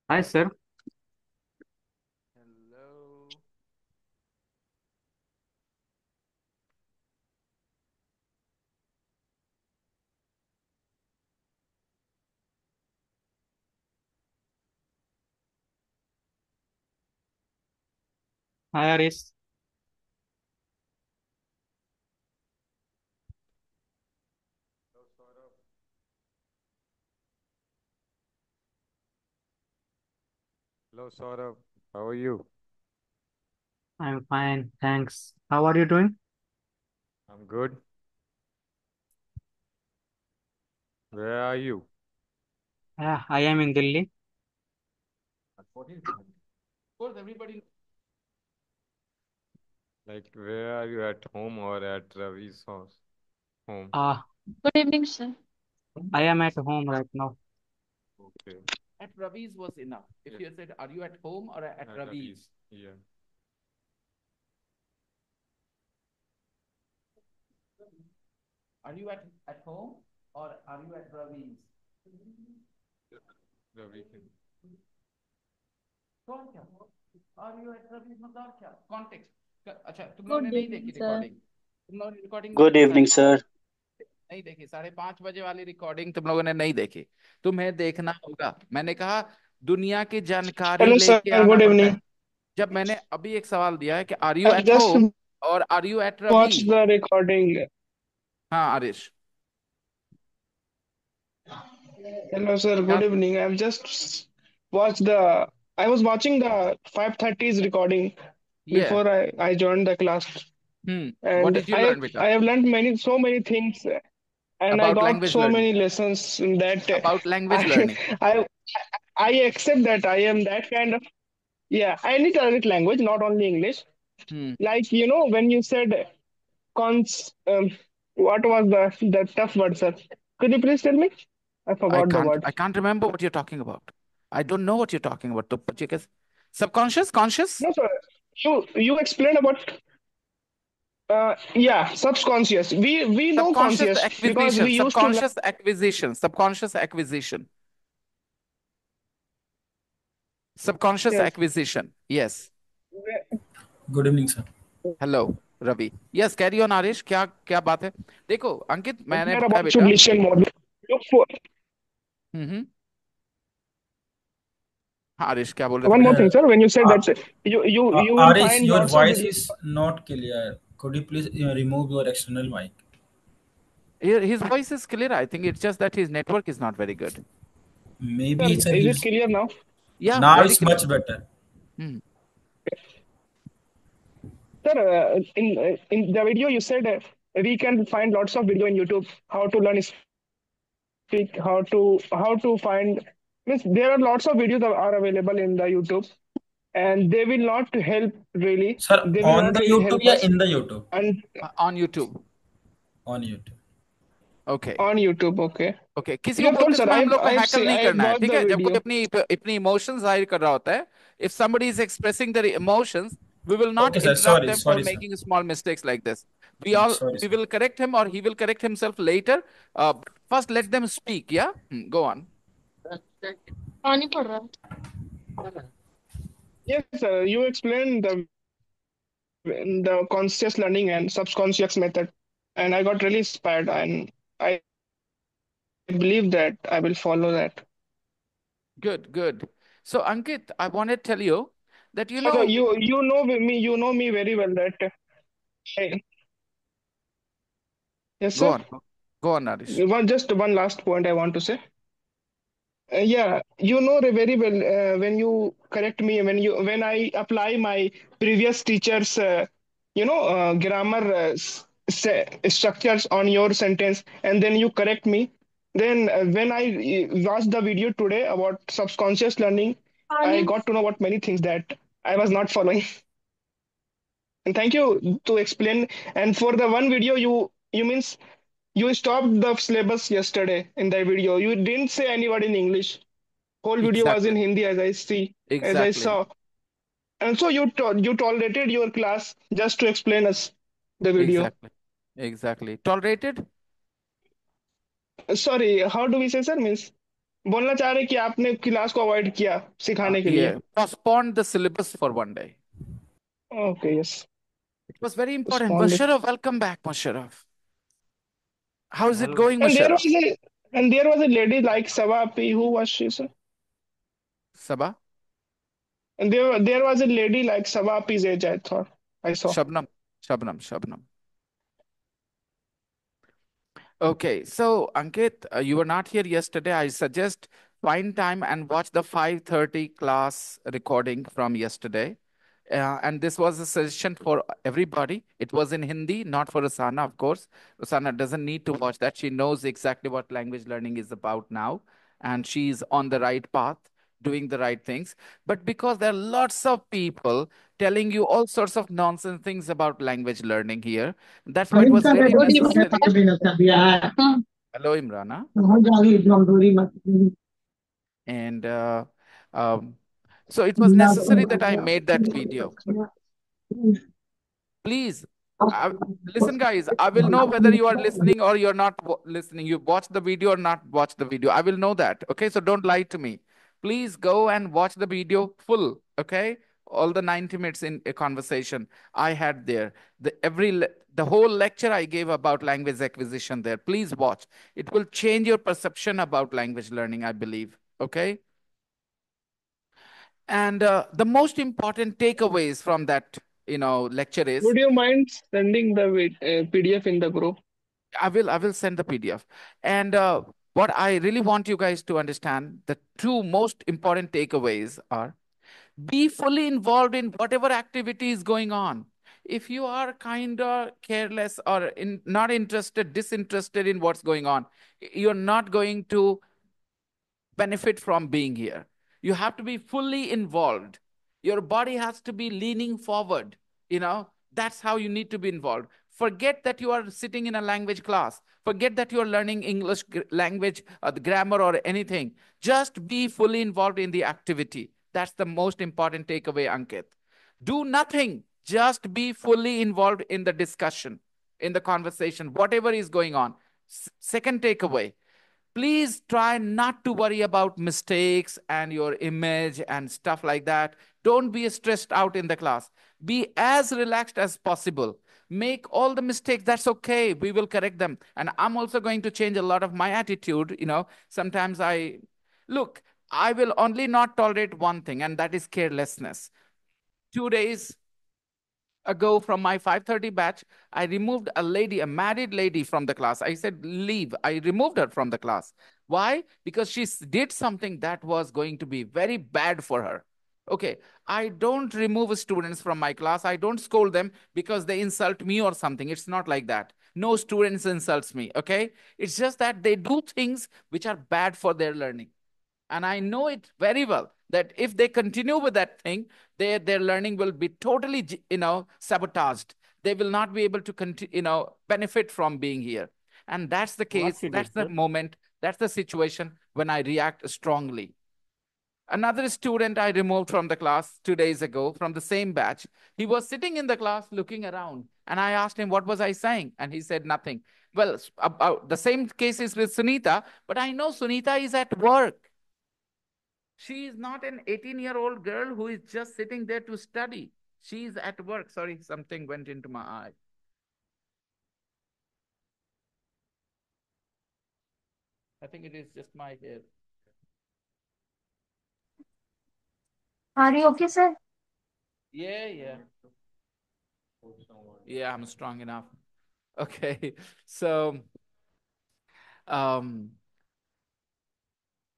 Hi, sir. Hello. Hi, Aris. Hello, Saurabh. Hello, Saurabh. How are you? I'm fine, thanks. How are you doing? I'm good. Where are you? Yeah, I am in Delhi. At 14. Of course, everybody. Like, where are you at home or at Ravi's house? Home. Uh, Good evening, sir. I am at home right now. Okay. At Ravi's was enough. If Yeah. you said, are you at home or at At Ravi's? Ravi's. Yeah. Are you at home or are you at Ravi's? Ravi can. कौन क्या? Are you at Ravi's मतलब क्या? Context. अच्छा तुम लोगों ने Good नहीं evening, देखी sir. रिकॉर्डिंग? तुम लोगों ने रिकॉर्डिंग नहीं Good देखी evening, साढ़े sir. नहीं देखी 5:30 बजे वाली रिकॉर्डिंग तुम लोगों ने नहीं देखी। तुम्हें देखना होगा। मैंने कहा दुनिया की जानकारी Hello, sir. लेके आना Good पड़ता है। evening. जब मैंने अभी एक सवाल दिया है कि are you I've at just home और आर यू एट watched रवीज? the recording. हाँ आरिश Hello, sir. क्या? Good evening. I've just watched the. I was watching the 5:30's recording ये before I joined the class, what and did you I learn बेटा? I have learned so many things, and I about got language so learning, many lessons that about language I learning. I I accept that I am that kind of. Yeah, I need other language, not only English. Hmm Like when you said cons. What was the tough word, sir? Could you please tell me? I I forgot the can't word. I can't remember what you are talking about. I don't know what you are talking about. तो बच्चे के subconscious conscious No, sir. You explained about yeah, subconscious. We know subconscious conscious because acquisition we used to learn. Subconscious acquisition subconscious Yes. Acquisition yes. Good evening sir. Hello Ravi. Yes carry on Arish. क्या क्या बात है? देखो अंकित मैंने Here बताया about बेटा। submission model. Look for हम्म। हाँ आरिश क्या बोल रहे थे one बेटा? more thing, sir. When you said that you will Aris, find your lots of voice videos. is not clear. Could you please remove your external mic? His voice is clear. I think it's just that his network is not very good. Maybe Sir, it's a is it use. clear now? Yeah, Now very it's clear. much better. Hmm. Sir, in the video you said we can find lots of video in YouTube how to learn speak, how to find. Means there are lots of videos that are available in the YouTube, and they will not help really. Sir, They will on not the really YouTube, help yeah, us. in the YouTube. And On YouTube. On YouTube. Okay. on YouTube, okay. Okay किसी You को have बोल told, के sir. सुना हम लोग को I have हैकल seen, नहीं I have करना है, watched ठीक the है? जब कोई video. अपनी अपनी इमोशंस जाहिर कर रहा होता है, if somebody is expressing their emotions, we will not Okay, sir. interrupt Sorry, them for sorry, sir. making small mistakes like this. we all Sorry, we sir. will correct him or he will correct himself later. First let them speak. Yeah. Go on. पानी पड़ रहा है। Yes, sir. You explained the conscious learning and subconscious method, and I got really inspired, and I believe that I will follow that. Good. So Ankit, I want to tell you that So you know me very well. That yes, go sir. on. Go on Narish. Just one last point I want to say. Yeah, you know very well when you correct me when I apply my previous teacher's grammar structures on your sentence, and then you correct me. Then when I watched the video today about subconscious learning, I पानी got to know about many things that I was not following. And thank you to explain. And for the one video you means you stopped the syllabus yesterday in the video. You didn't say any word in English. Whole video was in Exactly. Hindi as I Exactly. saw. And so you tolerated your class just to explain us the video. Exactly. Exactly. Tolerated? Sorry, how do we say, sir? Means बोलना चाह रहे कि आपने class को avoid किया सिखाने के लिए। Yeah, postponed the syllabus for one day. Okay, yes. It was very important. Responded. Musharraf, welcome back, Musharraf. How is it Hello. going, And there Musharraf? was a and there was a lady like Savapi. Who was she, sir? Sabah? And there was a lady like Savapi's age, I thought. I saw. Shabnam. Shabnam. Shabnam. Okay, so Ankit, you were not here yesterday. I suggest find time and watch the 5:30 class recording from yesterday. And this was a suggestion for everybody. It was in Hindi, not for Rasana, of course. Rasana doesn't need to watch that. She knows exactly what language learning is about now, and she's on the right path, doing the right things. But because there are lots of people telling you all sorts of nonsense things about language learning here, that's why it was really necessary. Hello, Imrana. And um, so it was necessary that I made that video. Please, I, listen, guys. I will know whether you are listening or you're not listening. You watch the video or not watch the video. I will know that. Okay, so don't lie to me. Please go and watch the video full. Okay, all the 90 minutes in a conversation I had there. The whole lecture I gave about language acquisition there. Please watch. It will change your perception about language learning, I believe. Okay. And the most important takeaways from that, lecture is Would you mind sending the PDF in the group? I will send the PDF. And what I really want you guys to understand, the two most important takeaways are be fully involved in whatever activity is going on. If you are kind of careless or not interested, disinterested in what's going on, you're not going to benefit from being here. You have to be fully involved. Your body has to be leaning forward. That's how you need to be involved. Forget that you are sitting in a language class. Forget that you are learning English language or the grammar or anything. Just be fully involved in the activity. That's the most important takeaway, Ankit. Do nothing. Just be fully involved in the discussion, in the conversation, whatever is going on. Second takeaway, please try not to worry about mistakes and your image and stuff like that. Don't be stressed out in the class. Be as relaxed as possible. Make all the mistakes. That's okay. We will correct them. And I'm also going to change a lot of my attitude. Sometimes look, I will only not tolerate one thing, and that is carelessness. 2 days ago from my 5:30 batch, I removed a lady, a married lady from the class. I said, leave. I removed her from the class. Why? Because she did something that was going to be very bad for her. Okay, I don't remove students from my class. I don't scold them because they insult me or something. It's not like that. No students insults me. Okay, it's just that they do things which are bad for their learning. And I know it very well that if they continue with that thing, their learning will be totally, sabotaged. They will not be able to continue, benefit from being here. And that's the What case. she That's did, the sir? moment. That's the situation when I react strongly. Another student I removed from the class 2 days ago from the same batch. He was sitting in the class looking around, and I asked him, what was I saying? And he said nothing. Well, about the same case is with Sunita, but I know Sunita is at work. She is not an 18-year-old girl who is just sitting there to study. She is at work. Sorry, something went into my eye. I think it is just my hair. Are you okay, sir? Yeah, yeah. Yeah, I'm strong enough. Okay. So, um,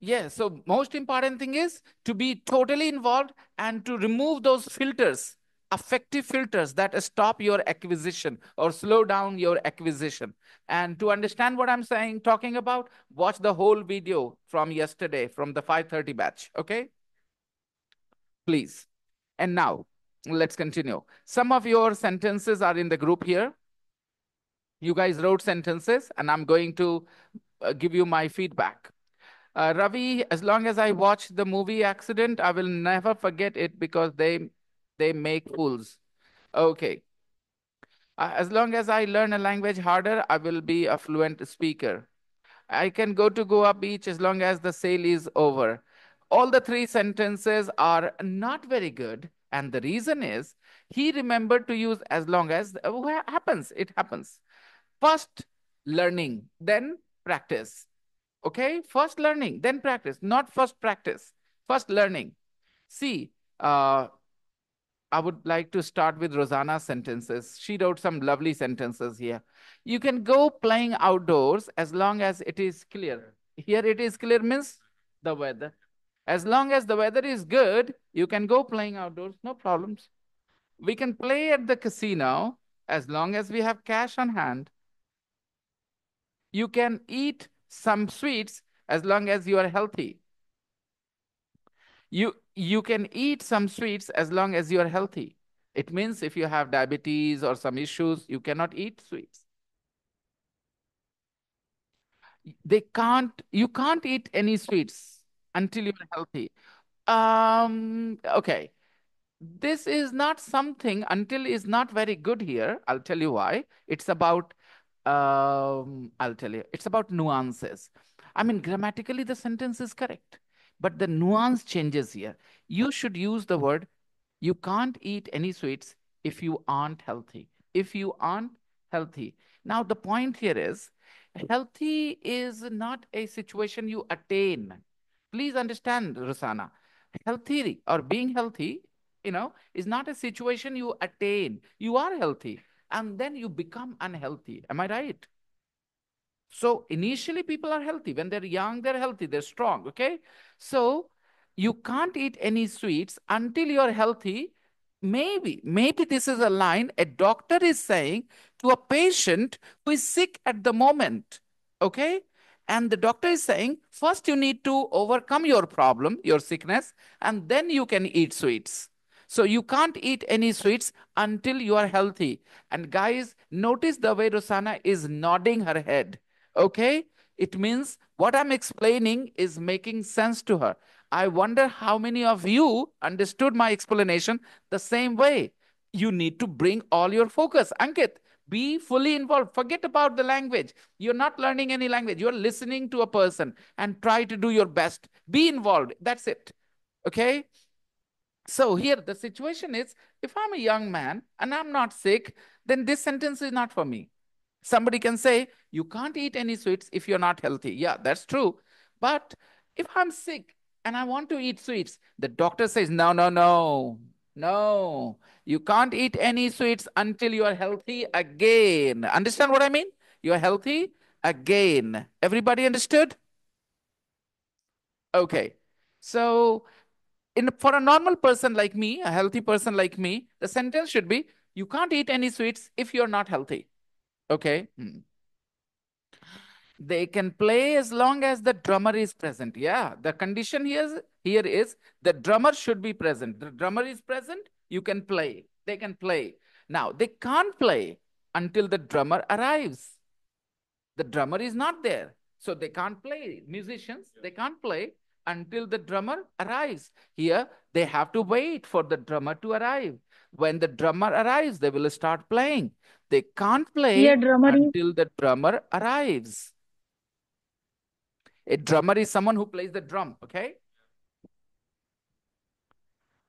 yeah, so most important thing is to be totally involved and to remove those filters, affective filters that stop your acquisition or slow down your acquisition. And to understand what I'm saying, talking about, watch the whole video from yesterday from the 5:30 batch. Okay, please. And now let's continue. Some of your sentences are in the group here. You guys wrote sentences, and I'm going to give you my feedback. Ravi, as long as I watch the movie Accident, I will never forget it because they make fools. Okay. As long as I learn a language harder, I will be a fluent speaker. I can go to Goa beach as long as the sale is over. All the three sentences are not very good. And the reason is he remembered to use as long as what happens, it happens. First learning, then practice. Okay, first learning, then practice, not first practice, first learning. See, I would like to start with Rosanna's sentences. She wrote some lovely sentences here. You can go playing outdoors as long as it is clear. Here it is clear means the weather. As long as the weather is good, you can go playing outdoors, no problems. We can play at the casino as long as we have cash on hand. You can eat some sweets as long as you are healthy. You can eat some sweets as long as you are healthy. It means if you have diabetes or some issues, you cannot eat sweets. You can't eat any sweets until you're healthy. Okay. This is not something until is not very good here. I'll tell you why. I'll tell you, it's about nuances. I mean, grammatically, the sentence is correct, but the nuance changes here. You should use the word, you can't eat any sweets if you aren't healthy. If you aren't healthy. Now, the point here is healthy is not a situation you attain. Please understand, Rosanna. Healthy or being healthy, is not a situation you attain. You are healthy and then you become unhealthy. Am I right? So initially people are healthy. When they're young, they're healthy, they're strong. Okay. So you can't eat any sweets until you're healthy. Maybe this is a line a doctor is saying to a patient who is sick at the moment. Okay. And the doctor is saying, first you need to overcome your problem, your sickness, and then you can eat sweets. So you can't eat any sweets until you are healthy. And guys, notice the way Rosanna is nodding her head. Okay? It means what I'm explaining is making sense to her. I wonder how many of you understood my explanation the same way. You need to bring all your focus. Ankit, be fully involved. Forget about the language. You're not learning any language. You're listening to a person and try to do your best. Be involved. That's it. Okay? So here the situation is, if I'm a young man and I'm not sick, then this sentence is not for me. Somebody can say, you can't eat any sweets if you're not healthy. Yeah, that's true. But if I'm sick and I want to eat sweets, the doctor says, no, no, no, no. You can't eat any sweets until you are healthy again. Understand what I mean? You are healthy again. Everybody understood? Okay. So for a normal person like me, a healthy person like me, the sentence should be, you can't eat any sweets if you're not healthy. Okay. They can play as long as the drummer is present. Yeah, the condition here is the drummer should be present. The drummer is present, you can play. They can play. Now, they can't play until the drummer arrives. The drummer is not there. So they can't play. Musicians, they can't play until the drummer arrives. Here, they have to wait for the drummer to arrive. When the drummer arrives, they will start playing. They can't Here play drummer is until the drummer arrives. A drummer is someone who plays the drum, okay?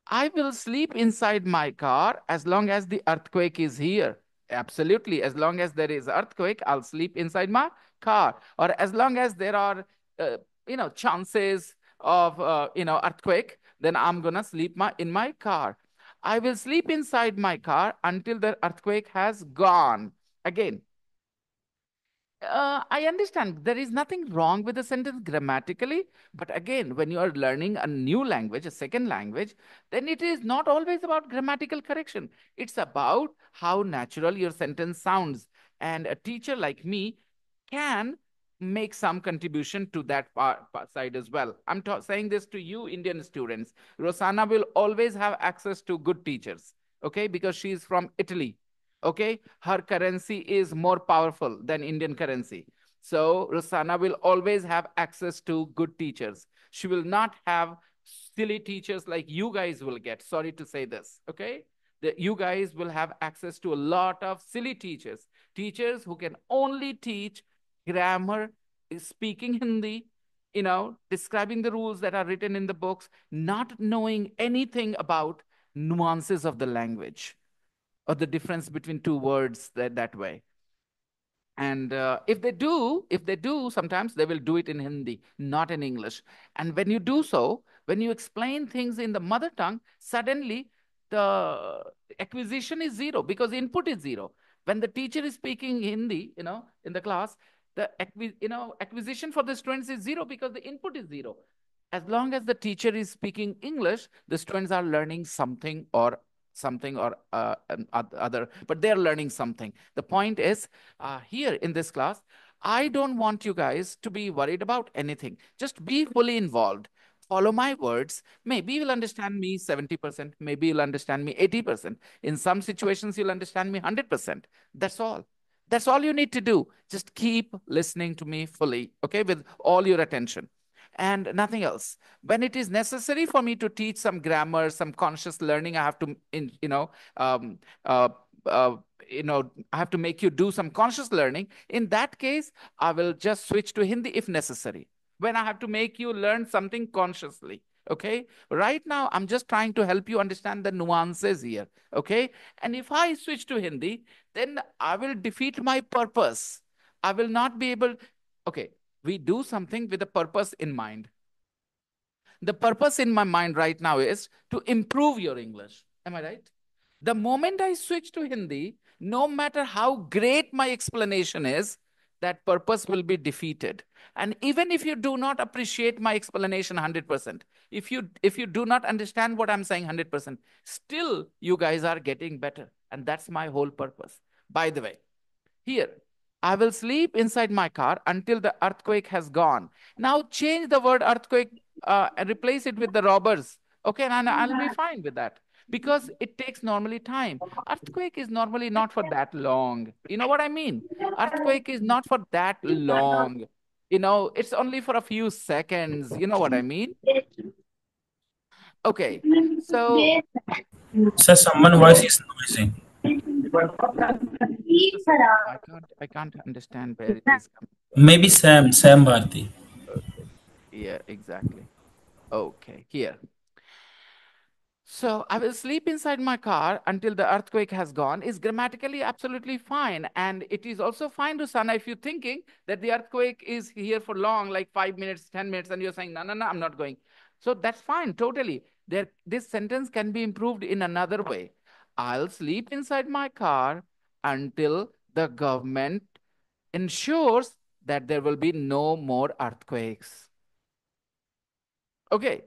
I will sleep inside my car as long as the earthquake is here. Absolutely. As long as there is earthquake, I'll sleep inside my car. Or as long as there are, chances of, earthquake, then I'm going to sleep in my car. I will sleep inside my car until the earthquake has gone. Again, I understand there is nothing wrong with the sentence grammatically, but again, when you are learning a new language, a second language, then it is not always about grammatical correction. It's about how natural your sentence sounds. And a teacher like me can make some contribution to that side as well. I'm saying this to you, Indian students. Rosanna will always have access to good teachers, okay, because she is from Italy. Okay, her currency is more powerful than Indian currency. So Rosanna will always have access to good teachers. She will not have silly teachers like you guys will get. Sorry to say this. Okay, you guys will have access to a lot of silly teachers, teachers who can only teach grammar speaking Hindi, describing the rules that are written in the books, not knowing anything about nuances of the language or the difference between two words that way. And if they do, sometimes they will do it in Hindi, not in English. And when you do so, when you explain things in the mother tongue, suddenly the acquisition is zero because input is zero. When the teacher is speaking Hindi, in the class, the acquisition for the students is zero because the input is zero. As long as the teacher is speaking English, the students are learning something or other, but they're learning something. The point is, here in this class, I don't want you guys to be worried about anything. Just be fully involved. Follow my words. Maybe you'll understand me 70%, maybe you'll understand me 80%. In some situations, you'll understand me 100%. That's all. That's all you need to do. Just keep listening to me fully, okay, with all your attention and nothing else. When it is necessary for me to teach some grammar, some conscious learning, I have to, um, uh, uh, I have to make you do some conscious learning. In that case, I will just switch to Hindi if necessary. When I have to make you learn something consciously. Okay. Right now, I'm just trying to help you understand the nuances here. Okay. And if I switch to Hindi, then I will defeat my purpose. I will not be able. Okay. We do something with a purpose in mind. The purpose in my mind right now is to improve your English. Am I right? The moment I switch to Hindi, no matter how great my explanation is, that purpose will be defeated. And even if you do not appreciate my explanation 100%, if you do not understand what I'm saying 100%, still you guys are getting better. And that's my whole purpose. By the way, here, I will sleep inside my car until the earthquake has gone. Now change the word earthquake and replace it with the robbers. Okay, and I'll be fine with that because it takes normally time. Earthquake is normally not for that long. You know what I mean? Earthquake is not for that long. It's only for a few seconds. You know what I mean? Okay, so Sir, someone voice is noisy. just a second. I can't understand where it is coming. Maybe Sam Bharti. Okay. Yeah, exactly. Okay, here. So I will sleep inside my car until the earthquake has gone is grammatically absolutely fine. And it is also fine, Rusana, if you're thinking that the earthquake is here for long, like 5 minutes, 10 minutes, and you're saying, no, no, no, I'm not going. So that's fine, totally. This sentence can be improved in another way. I'll sleep inside my car until the government ensures that there will be no more earthquakes. Okay,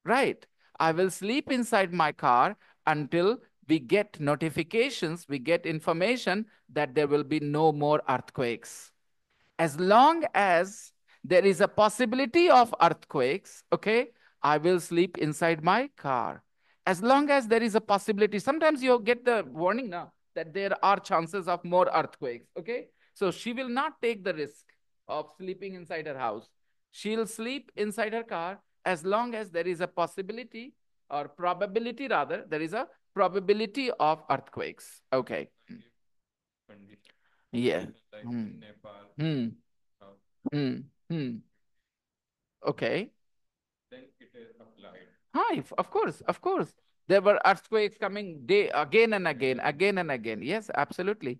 right. I will sleep inside my car until we get notifications, we get information that there will be no more earthquakes. As long as there is a possibility of earthquakes, okay, I will sleep inside my car. As long as there is a possibility, sometimes you get the warning now that there are chances of more earthquakes, okay? So she will not take the risk of sleeping inside her house. She'll sleep inside her car as long as there is a possibility or probability, rather, there is a probability of earthquakes. Okay. Yeah. Hmm. Hmm. Hmm. Hmm. Okay. Hi, of course, of course. There were earthquakes coming day again and again, again and again. Yes, absolutely.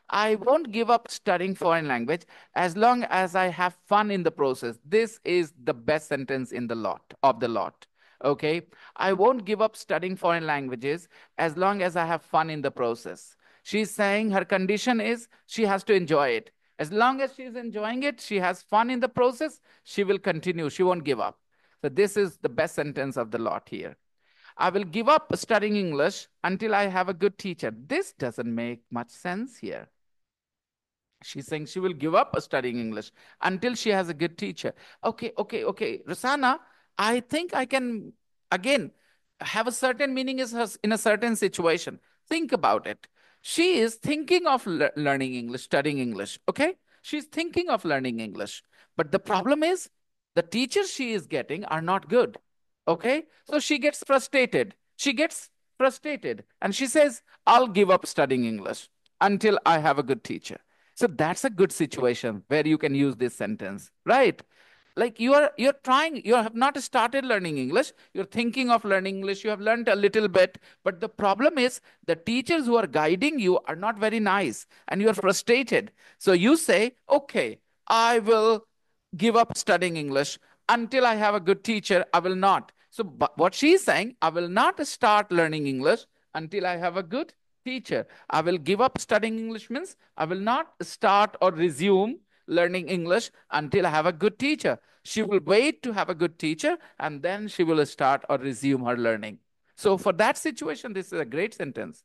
I won't give up studying foreign language as long as I have fun in the process. This is the best sentence in the lot of the lot. Okay. I won't give up studying foreign languages as long as I have fun in the process. She's saying her condition is she has to enjoy it. As long as she's enjoying it, she has fun in the process, she will continue. She won't give up. So this is the best sentence of the lot here. I will give up studying English until I have a good teacher. This doesn't make much sense here. She's saying she will give up studying English until she has a good teacher. Okay, okay, okay. Rosanna, I think I can, again, have a certain meaning in a certain situation. Think about it. She is thinking of learning English, studying English. Okay? She's thinking of learning English. But the problem is the teachers she is getting are not good. Okay? So she gets frustrated. She gets frustrated and she says, I'll give up studying English until I have a good teacher. So that's a good situation where you can use this sentence, right? Like you're trying, you have not started learning English, you're thinking of learning English, you have learned a little bit, but the problem is the teachers who are guiding you are not very nice and you're frustrated. So you say, okay, I will give up studying English until I have a good teacher. I will not. So but what she's saying, I will not start learning English until I have a good teacher. I will give up studying English means I will not start or resume learning English until I have a good teacher. She will wait to have a good teacher and then she will start or resume her learning. So for that situation, this is a great sentence.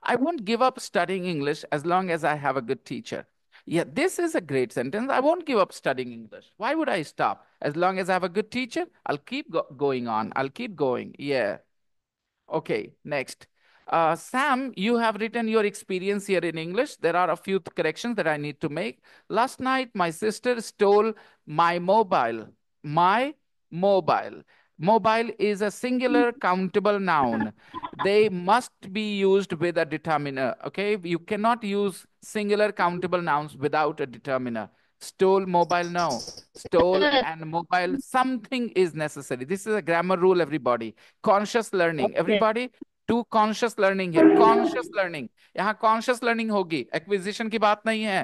I won't give up studying English as long as I have a good teacher. Yeah, this is a great sentence. I won't give up studying English. Why would I stop? As long as I have a good teacher, I'll keep going on. I'll keep going. Yeah. Okay, next. Sam, you have written your experience here in English. There are a few corrections that I need to make. Last night, my sister stole my mobile. My mobile. Mobile is a singular countable noun. They must be used with a determiner. Okay, you cannot use singular countable nouns without a determiner. Stole mobile, no. Stole and mobile, something is necessary. This is a grammar rule, everybody. Conscious learning, Okay. everybody do conscious learning here. Conscious learning, यहाँ conscious learning होगी, acquisition की बात नहीं है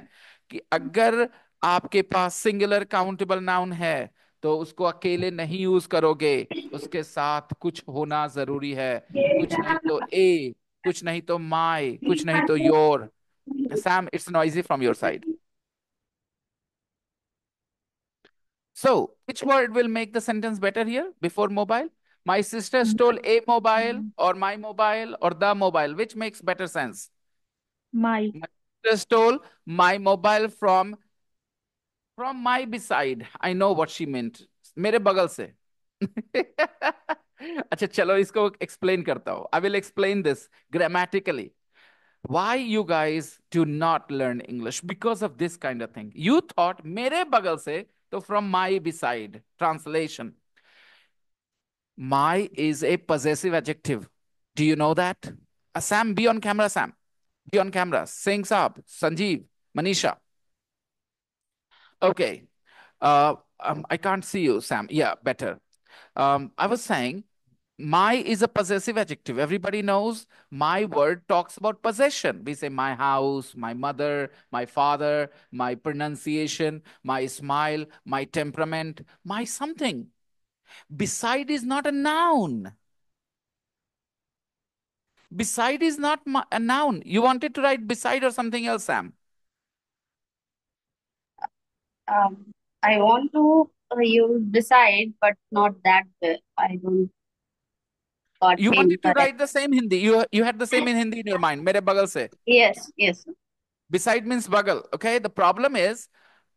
कि अगर आपके पास singular countable noun है तो उसको अकेले नहीं यूज करोगे, उसके साथ कुछ होना जरूरी है, कुछ नहीं तो ए, कुछ नहीं तो माई, कुछ नहीं तो your. Sam, it's noisy from your side. So, which word will make the sentence better here before mobile? My sister stole a mobile, or my mobile, or the mobile. Which makes better sense? My. My sister stole my mobile from my beside. I know what she meant. मेरे बगल से. अच्छा चलो इसको explain करता हूँ. I will explain this grammatically. Why you guys do not learn English? Because of this kind of thing. You thought मेरे बगल से, तो from my beside. Translation. My is a possessive adjective. Do you know that? Sam, be on camera, Sam. Be on camera. Singh Saab, Sanjeev, Manisha. Okay. I can't see you, Sam. Yeah, better. I was saying, my is a possessive adjective. Everybody knows my word talks about possession. We say my house, my mother, my father, my pronunciation, my smile, my temperament, my something. Beside is not a noun. Beside is not a noun. You wanted to write beside or something else, Sam? Um, I want to use beside, but not that way. I don't got You name wanted to correct. write the same Hindi. You had the same in Hindi in your mind. Mere bagal se. Yes, yes. Beside means bagal. Okay. The problem is,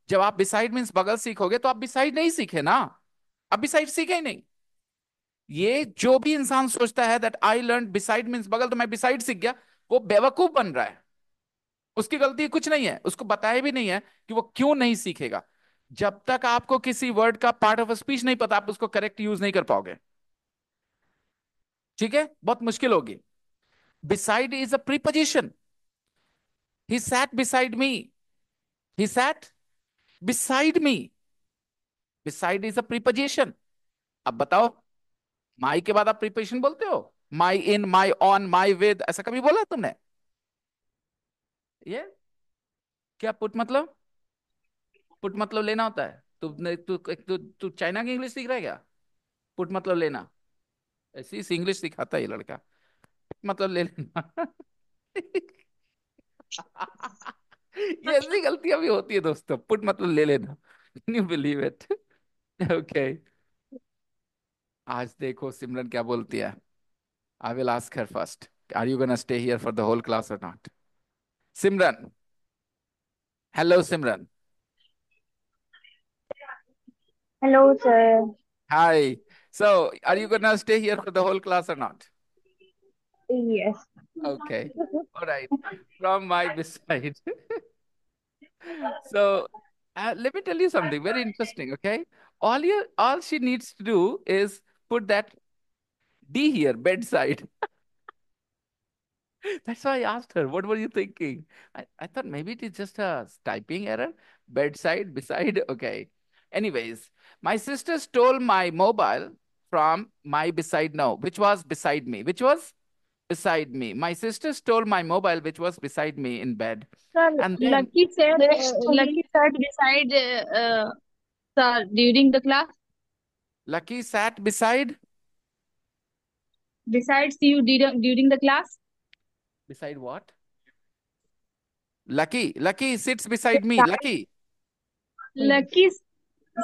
जब आप beside means बगल सीखोगे तो आप beside नहीं सीखे ना. आप beside सीखे ही नहीं. ये जो भी इंसान सोचता है that I learned beside means बगल तो मैं beside सीख गया, वो बेवकूफ बन रहा है. उसकी गलती कुछ नहीं है, उसको बताया भी नहीं है कि वो क्यों नहीं सीखेगा. जब तक आपको किसी वर्ड का पार्ट ऑफ स्पीच नहीं पता, आप उसको करेक्ट यूज नहीं कर पाओगे. ठीक है, बहुत मुश्किल होगी. Beside is a preposition. He sat beside me. He sat beside me. Beside is a preposition. अब बताओ, माई के बाद आप प्रीपोजिशन बोलते हो? माई इन, माई ऑन, माई विद, ऐसा कभी बोला तुमने? ये क्या पुट मतलब? पुट मतलब लेना होता है. तू चाइना की इंग्लिश सीख रहा है क्या? पुट मतलब लेना. ऐसी इंग्लिश सिखाता है ये लड़का. मतलब ले लेना. ये ऐसी गलतियां भी होती है दोस्तों. पुट मतलब ले लेना. Can you believe it? Okay. आज देखो सिमरन क्या बोलती है. I will ask her first. Are you gonna stay here for the whole class और not? Simran. Hello Simran. Hello, sir. Hi. So, are you gonna stay here for the whole class or not? Yes. Okay. All right. From my beside. So, let me tell you something very interesting. Okay. All she needs to do is put that D here, bedside. That's why I asked her, what were you thinking? I thought maybe it is just a typing error. Bedside, beside. Okay. Anyways, my sister stole my mobile from my beside, no, which was beside me, which was beside me. My sister stole my mobile, which was beside me in bed. Sir, And then Lucky sat beside sir during the class. Lucky sat Besides you during the class. beside what? Lucky sits beside me. Lucky. Lucky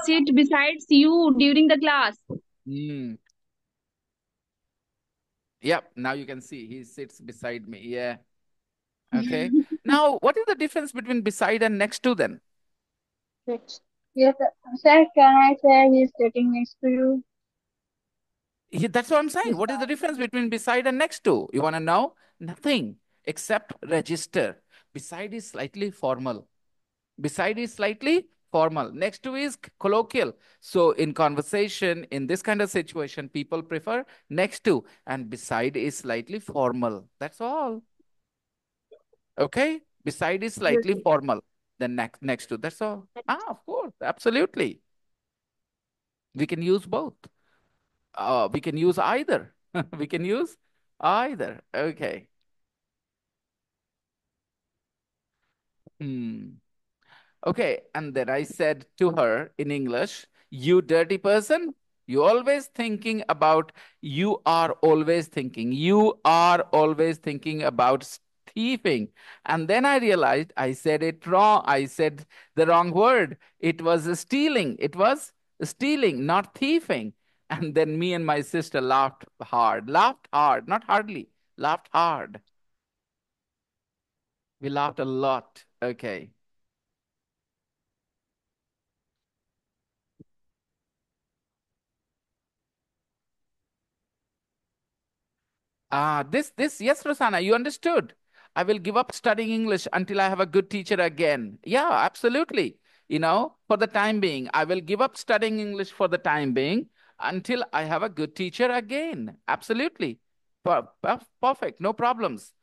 sit besides you during the class. Hmm. Yep. Now you can see he sits beside me. Yeah. Okay. Now, what is the difference between beside and next to then? Yes, sir, can I say he's sitting next to you? That's what I'm saying. What is the difference between beside and next to? You want to know? Nothing except register. Beside is slightly formal. Beside is slightly formal. Next to is colloquial. So in conversation, in this kind of situation, people prefer next to, and beside is slightly formal. That's all. Okay? Beside is Yes, slightly sir. formal. Then next to. That's all. Ah, of course. Absolutely. We can use both. We can use either. We can use either. Okay. Hmm. Okay. And then I said to her in English, you dirty person, you are always thinking, about thieving. And then I realized I said it wrong. I said the wrong word. It was stealing. It was stealing, not thieving. And then me and my sister laughed hard, not hardly, laughed hard. We laughed a lot. Okay. Yes, Rosanna, you understood. I will give up studying English until I have a good teacher again. Yeah, absolutely. For the time being, I will give up studying English for the time being until I have a good teacher again. Absolutely. Perfect. No problems.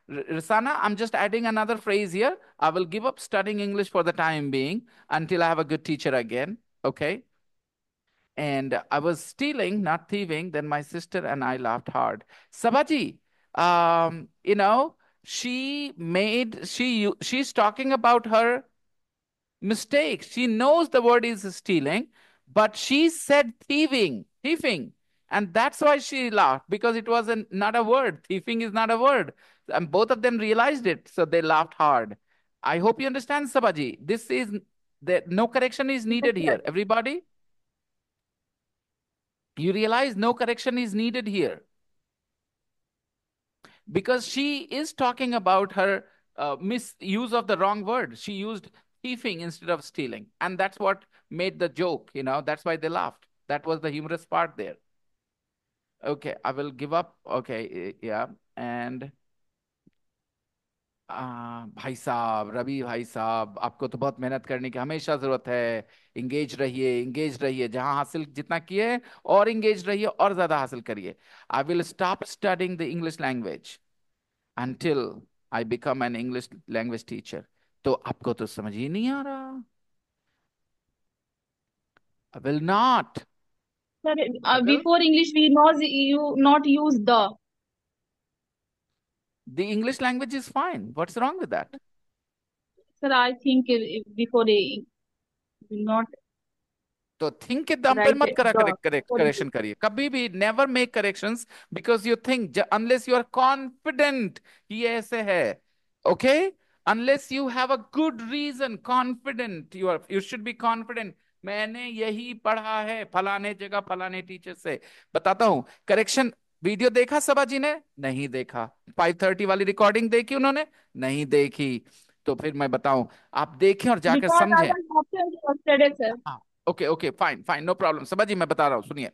Rosanna, I'm just adding another phrase here. I will give up studying English for the time being until I have a good teacher again. Okay. And I was stealing, not thieving. Then my sister and I laughed hard. Sabaji, um, you know, she's talking about her mistake. She knows the word is stealing, but she said thieving. And that's why she laughed because it was not a word. Thieving is not a word. And both of them realized it. So they laughed hard. I hope you understand, Sabaji. No correction is Yes, needed sir. here. Everybody? You realize no correction is needed here because she is talking about her misuse of the wrong word. She used thieving instead of stealing. And that's what made the joke, that's why they laughed. That was the humorous part there. Okay, I will give up. Okay, yeah. And भाई साहब, रवि भाई साहब, आपको तो बहुत मेहनत करने की हमेशा जरूरत है। इंगेज रहिए जहां हासिल जितना किए हैं, और इंगेज रहिए और ज्यादा हासिल करिए। I will stop studying the English language until I become an English language teacher. तो आपको तो समझ ही नहीं आ रहा। I will not। Sir, I will। before English, we know you not use the. The English language is fine. What's wrong with that? Sir, I think before not तो think के दम पर write मत करा the. For करेक्शन करिए कभी भी। Never make corrections because you think, unless you are confident कि ये ऐसे है। Okay, unless you have a good reason, confident you should be confident. मैंने यही पढ़ा है फलाने जगह फलाने टीचर से। बताता हूँ करेक्शन। वीडियो देखा सबा जी ने? नहीं देखा। 5:30 वाली रिकॉर्डिंग देखी उन्होंने? नहीं देखी। तो फिर मैं बताऊं, आप देखें और जाकर because I समझें। was absent yesterday, sir. Okay okay, fine fine, no problem. समझ जी, मैं बता रहा हूँ, सुनिए।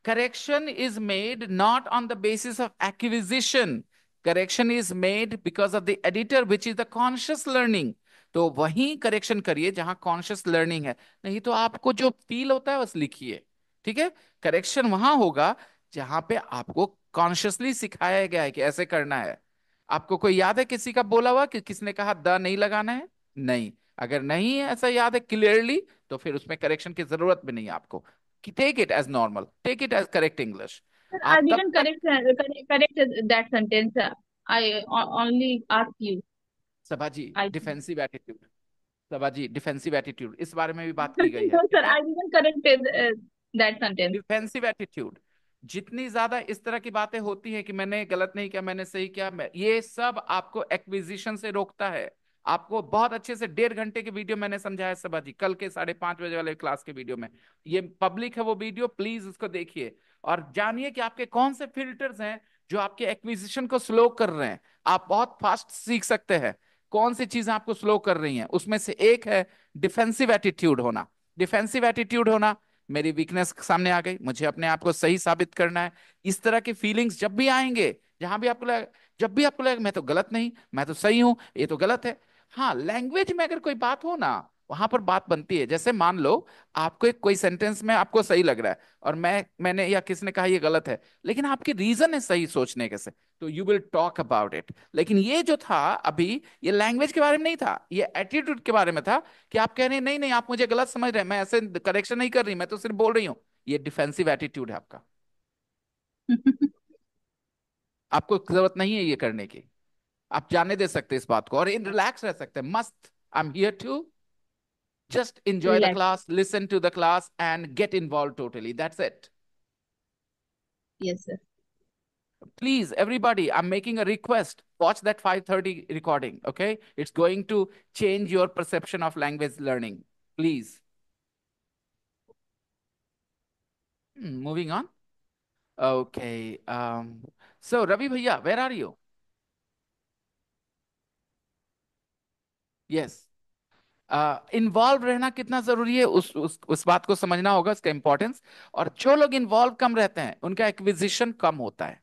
Correction is made not on the basis of acquisition. Correction is made because of the editor which is the conscious learning. तो वही correction करिए जहां कॉन्शियस लर्निंग है। नहीं तो आपको जो फील होता है बस लिखिए। ठीक है? करेक्शन वहां होगा जहां पे आपको कॉन्शियसली सिखाया गया है कि ऐसे करना है। आपको कोई याद है किसी का बोला हुआ कि किसने कहा द नहीं लगाना है? नहीं। अगर नहीं है ऐसा याद है क्लियरली, तो फिर उसमें करेक्शन की जरूरत भी नहीं है आपको। Take it as normal, take it as correct English. Sir, I आप तब didn't तक correct that sentence. Only asked you. सभा जी I डिफेंसिव एटीट्यूड, सभा जी डिफेंसिव एटीट्यूड, इस बारे में भी बात की गई है, no, sir, ठीक है? I didn't correct that sentence. Defensive attitude, जितनी ज्यादा इस तरह की बातें होती हैं कि मैंने गलत नहीं किया, मैंने सही किया, ये सब आपको एक्विजिशन से रोकता है। आपको बहुत अच्छे से 1.5 घंटे की वीडियो मैंने समझाया सभा जी, कल के 5:30 बजे वाले क्लास के वीडियो में। ये पब्लिक है वो वीडियो, प्लीज उसको देखिए और जानिए कि आपके कौन से फिल्टर्स हैं जो आपके एक्विजिशन को स्लो कर रहे हैं। आप बहुत फास्ट सीख सकते हैं कौन सी चीजें आपको स्लो कर रही हैं। उसमें से एक है डिफेंसिव एटीट्यूड होना। डिफेंसिव एटीट्यूड होना, मेरी वीकनेस सामने आ गई, मुझे अपने आप को सही साबित करना है। इस तरह के फीलिंग्स जब भी आएंगे, जहां भी आपको लगे, जब भी आपको लगे मैं तो गलत नहीं, मैं तो सही हूं, ये तो गलत है। हाँ, लैंग्वेज में अगर कोई बात हो ना, वहां पर बात बनती है। जैसे मान लो आपको एक कोई सेंटेंस में आपको सही लग रहा है और मैंने या किसी ने कहा ये गलत है, लेकिन आपकी रीजन है सही सोचने के से, तो you will talk about it. लेकिन ये जो था अभी, ये लैंग्वेज के बारे में नहीं था, ये एटीट्यूड के बारे में था कि आप कह रहे हैं नहीं नहीं आप मुझे गलत समझ रहे हैं, मैं ऐसे करेक्शन नहीं कर रही, मैं तो सिर्फ बोल रही हूँ। ये डिफेंसिव एटीट्यूड है आपका। आपको जरूरत नहीं है ये करने की। आप जाने दे सकते हैं इस बात को और इन रिलैक्स रह सकते हैं, मस्त। I am here to just enjoy the Relax. class, listen to the class, and get involved totally. That's it. Yes, sir. Please, everybody, I'm making a request. Watch that 5:30 recording, okay? It's going to change your perception of language learning. Please. Moving on. Okay. So, Ravi Bhaiya, where are you? Yes. Involve रहना कितना जरूरी है, उस बात को समझना होगा, इसका इंपॉर्टेंस। और जो लोग इन्वॉल्व कम रहते हैं उनका एक्विजिशन कम होता है,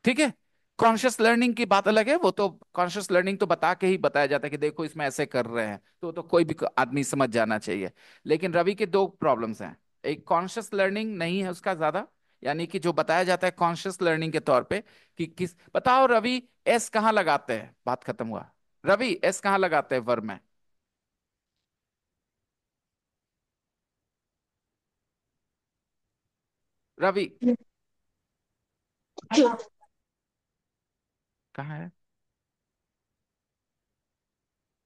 ठीक है? कॉन्शियस लर्निंग की बात अलग है, वो तो कॉन्शियस लर्निंग तो बता के ही बताया जाता है कि देखो इसमें ऐसे कर रहे हैं, तो कोई भी आदमी समझ जाना चाहिए। लेकिन रवि के दो प्रॉब्लम्स हैं। एक, कॉन्शियस लर्निंग नहीं है उसका ज्यादा, यानी कि जो बताया जाता है कॉन्शियस लर्निंग के तौर पे कि किस, बताओ रवि एस कहाँ लगाते हैं, बात खत्म हुआ। रवि एस कहाँ लगाते हैं वर्ब में? रवि कहाँ है?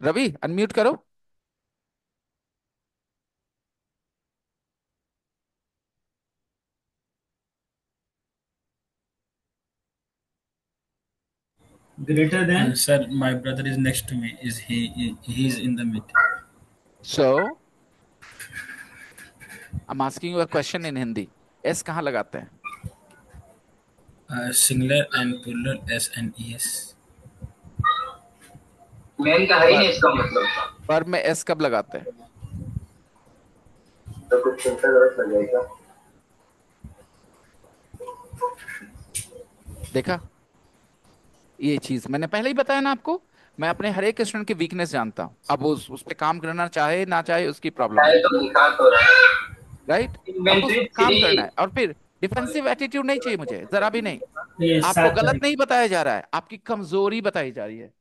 रवि अनम्यूट करो। Greater than? Sir, my brother is next to me. He is in the mid. So I am asking you a question in Hindi. S कहाँ लगाते हैं? Singular and plural S and ES. Main का है ही नहीं इसका मतलब। Verb में S कब लगाते हैं? तो कुछ फिल्टर गलत लग जाएगा। देखा, ये चीज मैंने पहले ही बताया ना आपको। मैं अपने हर एक स्टूडेंट की वीकनेस जानता हूँ, अब उस पे काम करना चाहे ना चाहे उसकी प्रॉब्लम है, चाहे तो दिखा तो रहा है। राइट? आपको उस इन्वेंट्री पर काम थ्री। करना है। और फिर डिफेंसिव एटीट्यूड नहीं चाहिए मुझे, जरा भी नहीं। ये आपको सात गलत तारीख नहीं बताया जा रहा है, आपकी कमजोरी बताई जा रही है।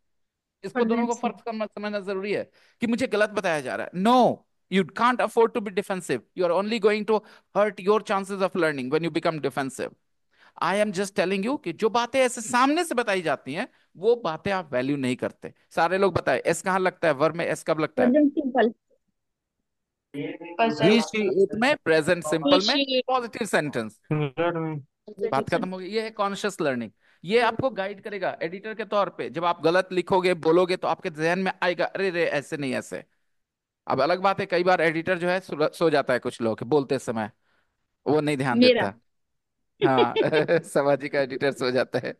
इसको दोनों को Fluency. फर्क समझना जरूरी है कि मुझे गलत बताया जा रहा है। No, you can't afford to be defensive, you are only going to hurt your chances of learning when you become defensive. I am just telling you कि जो बातें ऐसे सामने से बताई जाती हैं वो बातें आप वैल्यू नहीं करते। सारे लोग बताए एस कहाँ लगता है वर्ब में, एस कब लगता है? Present simple. He Present. She it में, प्रेजेंट He, सिंपल में, she. Positive sentence. सिंगुलर में। बात Positive खत्म sense. हो गई। ये है कॉन्शियस लर्निंग। ये आपको गाइड करेगा एडिटर के तौर पे। जब आप गलत लिखोगे बोलोगे तो आपके जहन में आएगा अरे रे ऐसे नहीं ऐसे। अब अलग बात है कई बार एडिटर जो है सो जाता है, कुछ लोग बोलते समय वो नहीं ध्यान Mera. देता। हाँ समाजी का एडिटर सो जाता है।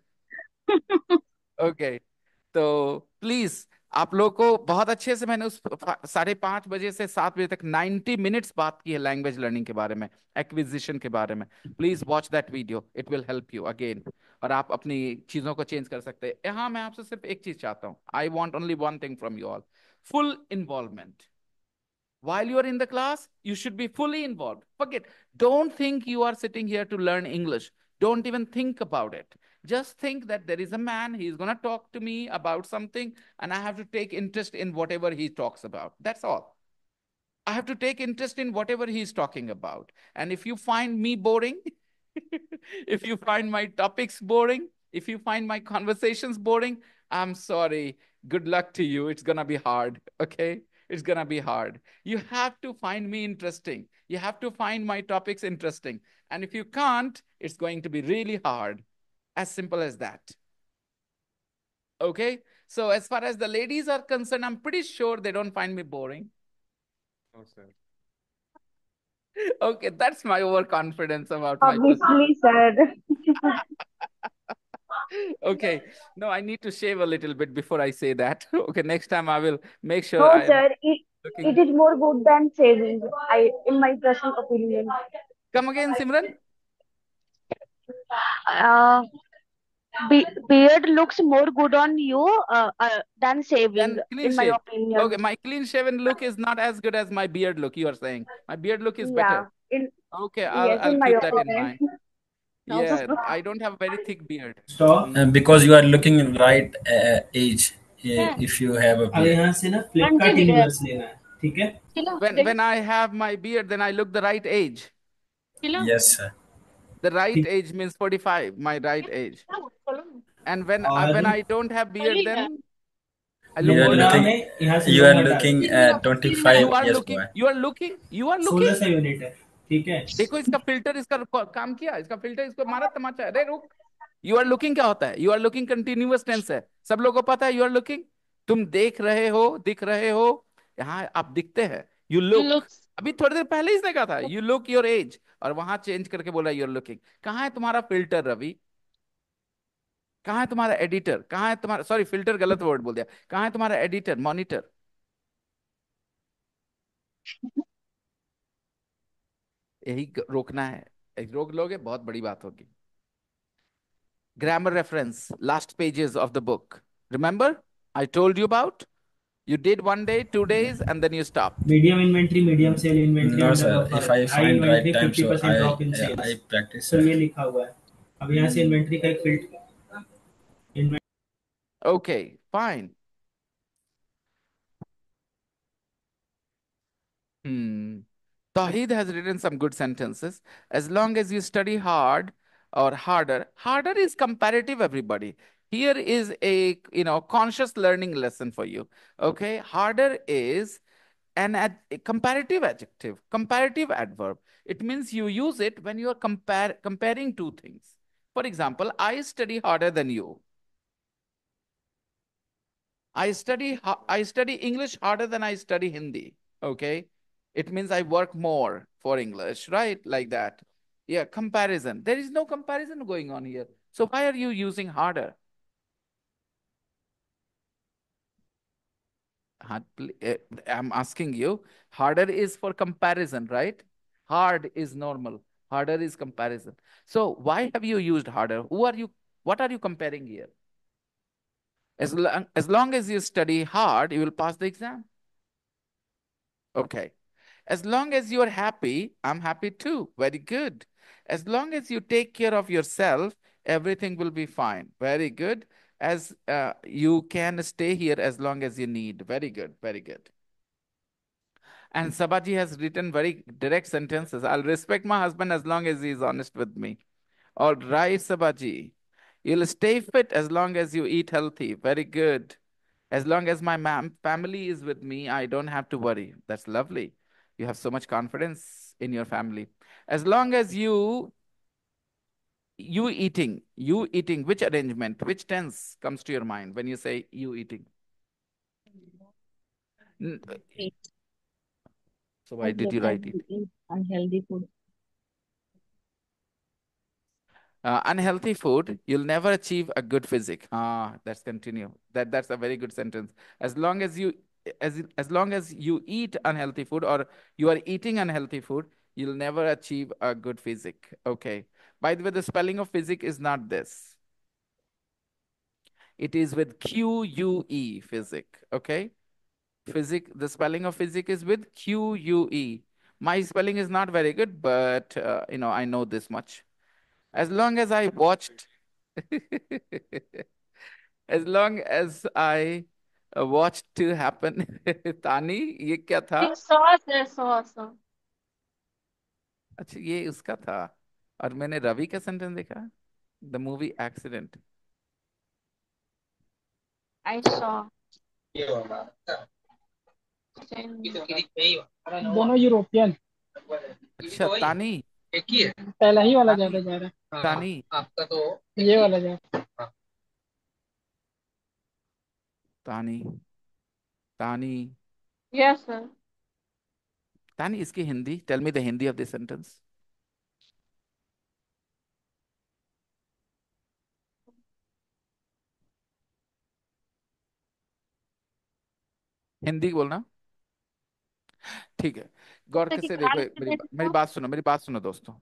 ओके, तो प्लीज आप लोग को बहुत अच्छे से मैंने उस 5:30 बजे से 7 बजे तक 90 मिनट्स बात की है लैंग्वेज लर्निंग के बारे में, एक्विजिशन के बारे में। Please watch that video, it will help you again. और आप अपनी चीजों को चेंज कर सकते हैं। यहाँ मैं आपसे सिर्फ एक चीज चाहता हूँ, I want only one thing from you all, full involvement. While you are in the class, you should be fully involved. Forget, don't think you are sitting here to learn English. Don't even think about it. Just think that there is a man, he's going to talk to me about something, and I have to take interest in whatever he talks about. That's all. I have to take interest in whatever he's talking about. And if you find me boring, if you find my topics boring, if you find my conversations boring, I'm sorry. Good luck to you. It's going to be hard. Okay. It's going to be hard. You have to find me interesting. You have to find my topics interesting. And if you can't, it's going to be really hard. As simple as that. Okay. So, as far as the ladies are concerned, I'm pretty sure they don't find me boring. No, sir. Okay, that's my overconfidence about my Obviously, sir. okay. No, I need to shave a little bit before I say that. Okay, next time I will make sure No, I am sir. It looking. is more good than saving. In my personal opinion. Come again, Simran? Uh, beard looks more good on you than saving, Then clean in my shave. opinion. Okay, my clean shaven look is not as good as my beard look, you are saying. My beard look is Yeah. better. Okay, I'll Yes, I'll in my keep that in opinion. mind. No, Yeah, sir. I don't have a very thick beard. Stop. Mm. Because you are looking right age if you have a अब beard. यहाँ से ना Flipkart universe लेना है ठीक है When I have my beard, then I look the right age. Yes sir. The right ठीक age means 45, my right age. And when और I don't have beard, then I you look are older. looking यहाँ से you are looking at 25 years boy. You are looking. 1600 unit है ठीक है देखो इसका filter, इसका काम किया, इसका फिल्टर, इसको मारा तमाचा। अरे रुक, यू आर लुकिंग क्या होता है? You are looking continuous tense है, सब लोगों को पता है। यू आर लुकिंग, तुम देख रहे हो, दिख रहे हो, यहाँ आप दिखते हैं। यू लुक, अभी थोड़ी देर पहले इसने कहा था यू लुक योर एज, और वहां चेंज करके बोला यू आर लुकिंग। कहाँ है तुम्हारा फिल्टर रवि? कहाँ है तुम्हारा एडिटर? कहाँ है तुम्हारा, सॉरी फिल्टर गलत वर्ड बोल दिया, कहाँ है तुम्हारा एडिटर, मॉनिटर? यही रोकना है, रोक लोगे बहुत बड़ी बात होगी। Grammar reference, last pages of the book. Remember, I told you about? You did 1 day, 2 days, and then you stopped. medium inventory medium sale inventory No sir, if I find right time so 50% drop in sales. I practice तो ये लिखा हुआ है। अब यहाँ से inventory का एक filter Okay, fine. Tawheed has written some good sentences. As long as you study hard or harder, harder is comparative, everybody. Here is a conscious learning lesson for you. Okay, harder is a comparative adjective, comparative adverb. It means you use it when you are comparing two things. For example, I study harder than you. I study English harder than I study Hindi. Okay, it means I work more for English, right? Like that. Yeah, comparison. There is no comparison going on here. So why are you using harder? I'm asking you. Harder is for comparison, right? Hard is normal. Harder is comparison. So why have you used harder? Who are you? What are you comparing here? As long as you study hard, you will pass the exam. Okay. As long as you are happy, I'm happy too. Very good. As long as you take care of yourself, everything will be fine. Very good. As you can stay here as long as you need. Very good. Very good. And Sabaji has written very direct sentences. I'll respect my husband as long as he is honest with me. All right, Sabaji. You'll stay fit as long as you eat healthy. Very good. As long as my family is with me, I don't have to worry. That's lovely. You have so much confidence in your family. As long as you eating, which arrangement, which tense comes to your mind when you say you eating? Eat. So why did you write it? Eat unhealthy food. Unhealthy food, you'll never achieve a good physique. Let's continue. That's a very good sentence. As long as you eat unhealthy food, or you are eating unhealthy food, you'll never achieve a good physique. Okay. By the way, the spelling of physique is not this. It is with Q-U-E, physique. Okay. Physique, the spelling of physique is with Q-U-E. My spelling is not very good, but I know this much. As long as I watched As long as I watched to happen. तानी, ये क्या था? I saw, sir, saw. अच्छा, ये उसका था। और मैंने रवि का सेंटेंस देखा, the movie accident. I saw. दोनों यूरोपियन। अच्छा तानी, पहला ही वाला तानी, ज्यादा जा रहा तानी, है, ये वाला जा तानी, तानी, Yes, sir. तानी, इसकी Hindi, tell me the Hindi of this sentence. Hindi बोलना। ठीक है, गौर जैसे कि से देखो, कार एक्सीडेंट मेरी था। बात सुनो, मेरी बात सुनो दोस्तों।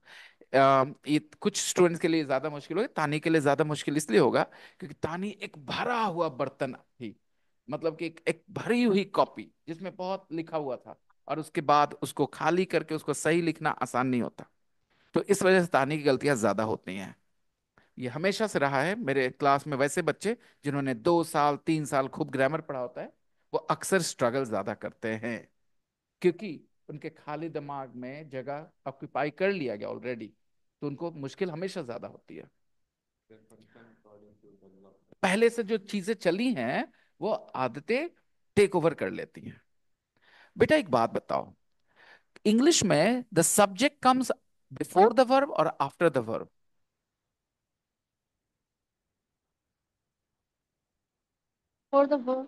ये कुछ स्टूडेंट्स के लिए ज्यादा मुश्किल होगा, तानी के लिए ज्यादा मुश्किल इसलिए होगा क्योंकि तानी एक भरा हुआ बर्तन थी। मतलब कि एक भरी हुई कॉपी जिसमें बहुत लिखा हुआ था, और उसके बाद उसको खाली करके उसको सही लिखना आसान नहीं होता। तो इस वजह से तानी की गलतियां ज्यादा होती हैं। ये हमेशा से रहा है मेरे क्लास में। वैसे बच्चे जिन्होंने 2 साल 3 साल खूब ग्रामर पढ़ा होता है, वो अक्सर स्ट्रगल ज्यादा करते हैं, क्योंकि उनके खाली दिमाग में जगह ऑक्यूपाई कर लिया गया ऑलरेडी। तो उनको मुश्किल हमेशा ज्यादा होती है। पहले से जो चीजें चली हैं, वो आदतें टेक ओवर कर लेती हैं। बेटा एक बात बताओ, इंग्लिश में the subject comes before the verb और after the verb? For the verb.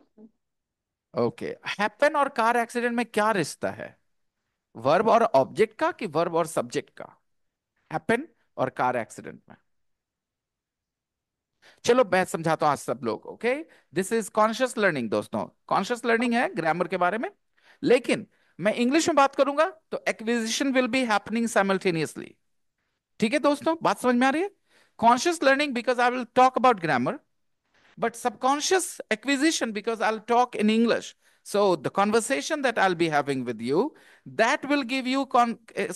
Okay, happen और कार एक्सीडेंट में क्या रिश्ता है? वर्ब और ऑब्जेक्ट का, कि वर्ब और सब्जेक्ट का? हैपन और कार एक्सीडेंट में। चलो मैं समझाता हूं आज सब लोग। Okay, this is conscious learning दोस्तों, कॉन्शियस लर्निंग है ग्रामर के बारे में। लेकिन मैं इंग्लिश में बात करूंगा तो acquisition will be happening simultaneously. ठीक है दोस्तों, बात समझ में आ रही है? Conscious learning because I will talk about grammar, but subconscious acquisition because I'll talk in English. So the conversation that I'll be having with you, that will give you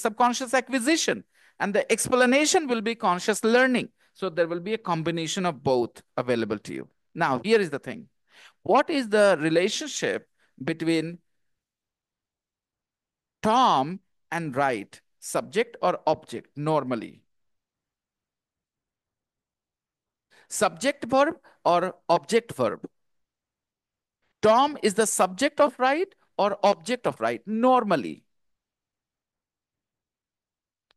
subconscious acquisition, and the explanation will be conscious learning. So there will be a combination of both available to you. Now, here is the thing. What is the relationship between Tom and right? Subject or object normally? Subject verb or object verb? Tom is the subject of right or object of right normally?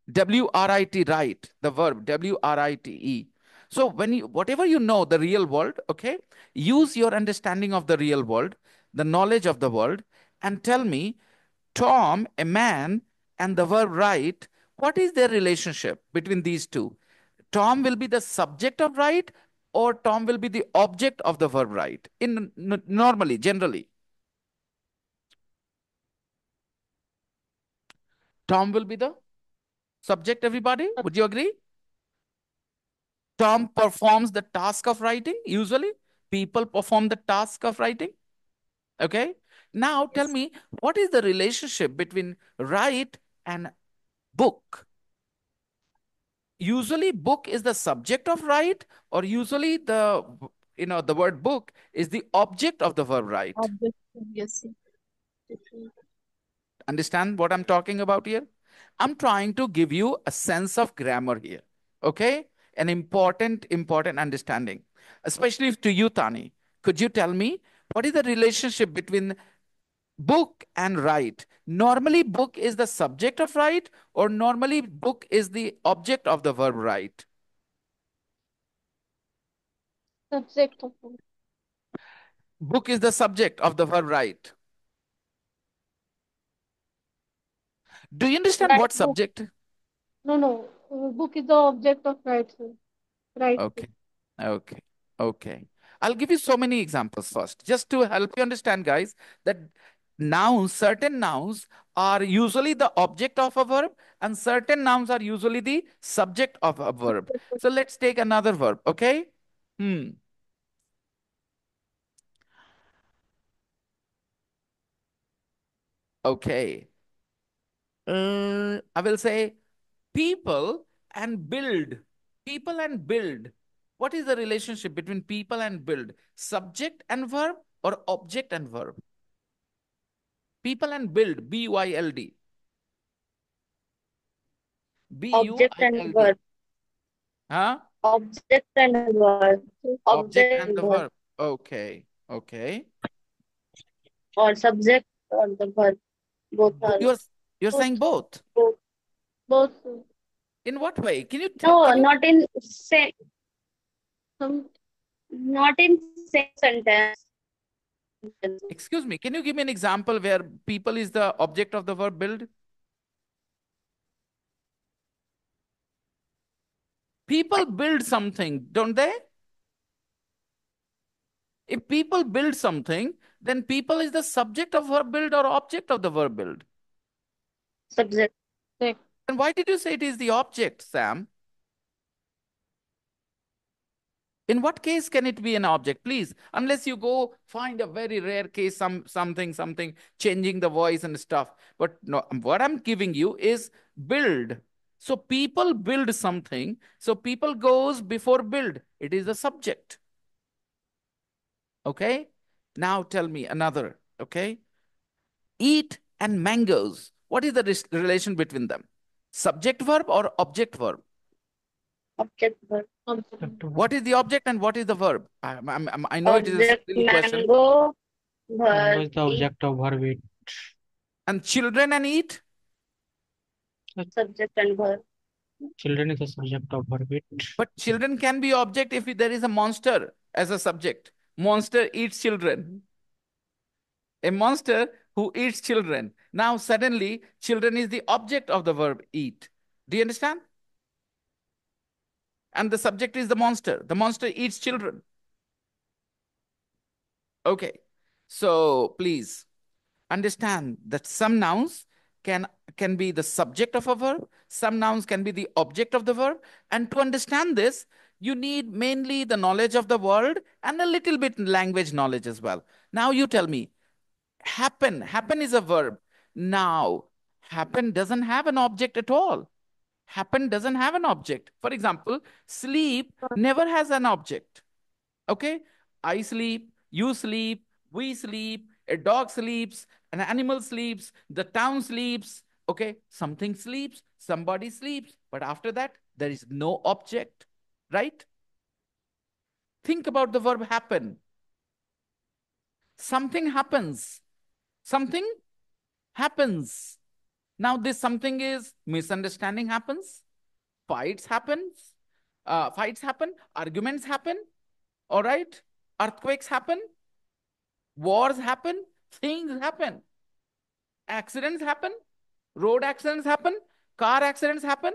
WRIT, right, the verb WRITE. So when you, whatever you know the real world, okay, use your understanding of the real world, the knowledge of the world, and tell me, Tom, a man, and the verb right, what is their relationship between these two? Tom will be the subject of right, or Tom will be the object of the verb right in normally, generally? Tom will be the subject, everybody. Would you agree? Tom performs the task of writing. Usually, people perform the task of writing. Okay. Now, tell Yes. me, what is the relationship between write and book? Usually, book is the subject of write, or usually the word book is the object of the verb write. Object, yes. Different. Understand what I'm talking about here? I'm trying to give you a sense of grammar here. Okay? An important understanding. Especially to you, Tani. Could you tell me what is the relationship between book and write? Normally, book is the subject of write, or normally, book is the object of the verb write? Subject of verb. Book is the subject of the verb write. Do you understand Right what book. subject? No. Book is the object of right, sir. Right book. Okay. Okay. Okay. I'll give you so many examples first, just to help you understand, guys, that nouns, certain nouns are usually the object of a verb, and certain nouns are usually the subject of a verb. So let's take another verb, okay? Hmm. Okay. I will say people and build. People and build. What is the relationship between people and build? Subject and verb or object and verb? People and build, B-Y-L-D. Object and B-U-I-L-D. verb. Huh? Object and verb. Object Object and and the verb. verb. Okay. Okay. Or subject or the verb. Both are. You're saying both. Both. Both. In what way? Can you No, can you not in same. Not in same sentence. excuse me, can you give me an example where people is the object of the verb build? People build something, don't they? If people build something, then people is the subject of verb build or object of the verb build. Subject. And why did you say it is the object, Sam? In what case can it be an object? Please, unless you go find a very rare case, something, changing the voice and stuff. But no, what I'm giving you is build. So people build something. So people goes before build. It is a subject. Okay. Now tell me another. Okay. Eat and mangoes. What is the relation between them? Subject verb or object verb? Object verb. What is the object and what is the verb? I know it is a Object silly question. mango. Mango is Verb the eat. object of verb eat. And children and eat? Subject and verb. Children is the subject of verb eat. But children can be object if there is a monster as a subject. Monster eats children. A monster who eats children. Now suddenly children is the object of the verb eat. Do you understand? And the subject is the monster. The monster eats children. Okay. So please understand that some nouns can be the subject of a verb, some nouns can be the object of the verb, and to understand this you need mainly the knowledge of the world and a little bit language knowledge as well. Now you tell me, happen is a verb. Now happen doesn't have an object at all. Happen doesn't have an object. For example, sleep never has an object. Okay? I sleep, you sleep, we sleep, a dog sleeps, an animal sleeps, the town sleeps. Okay? Something sleeps, somebody sleeps. But after that, there is no object. Right? Think about the verb happen. Something happens. Something happens. Now, this something is misunderstanding happens, fights happens, fights happen, arguments happen, all right? Earthquakes happen, wars happen, things happen, accidents happen, road accidents happen, car accidents happen.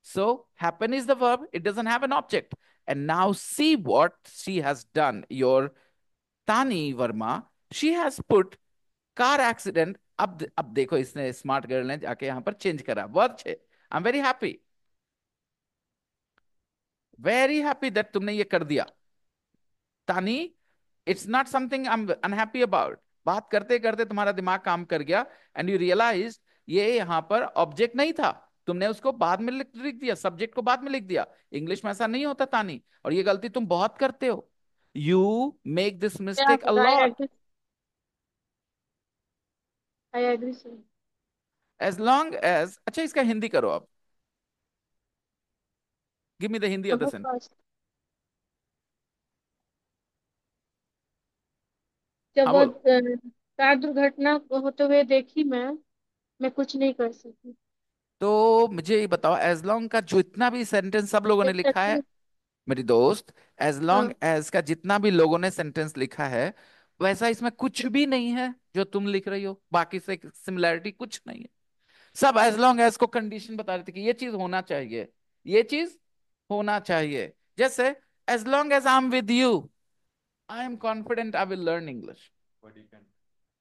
So happen is the verb, it doesn't have an object. And now see what she has done. Your Tani Verma, she has put car accident. अब देखो इसने smart girl ने जाके यहाँ पर change करा. बहुत अच्छे. I am very happy that तुमने ये कर दिया. तानी, it's not something I am unhappy about. बात करते करते तुम्हारा दिमाग काम कर गया एंड यू रियलाइज ये यहाँ पर ऑब्जेक्ट नहीं था. तुमने उसको बाद में लिख दिया, सब्जेक्ट को बाद में लिख दिया. इंग्लिश में ऐसा नहीं होता तानी, और ये गलती तुम बहुत करते हो. You make this mistake a lot. I agree, sir. As long as, अच्छा इसका हिंदी करो आप. Give me the Hindi of the sentence. Fast. जब वो कार दुर्घटना होते हुए देखी मैं कुछ नहीं कर सकी. तो मुझे ये बताओ, एज लॉन्ग का जितना भी सेंटेंस सब लोगों ने लिखा है मेरी दोस्त, एज लॉन्ग एज का जितना भी लोगों ने सेंटेंस लिखा है, वैसा इसमें कुछ भी नहीं है जो तुम लिख रही हो. बाकी से सिमिलैरिटी कुछ नहीं है. सब एज लॉन्ग एज को कंडीशन बता रहे थे कि ये चीज होना चाहिए, ये चीज होना चाहिए. जैसे as long as I am with you, I am confident I will learn English.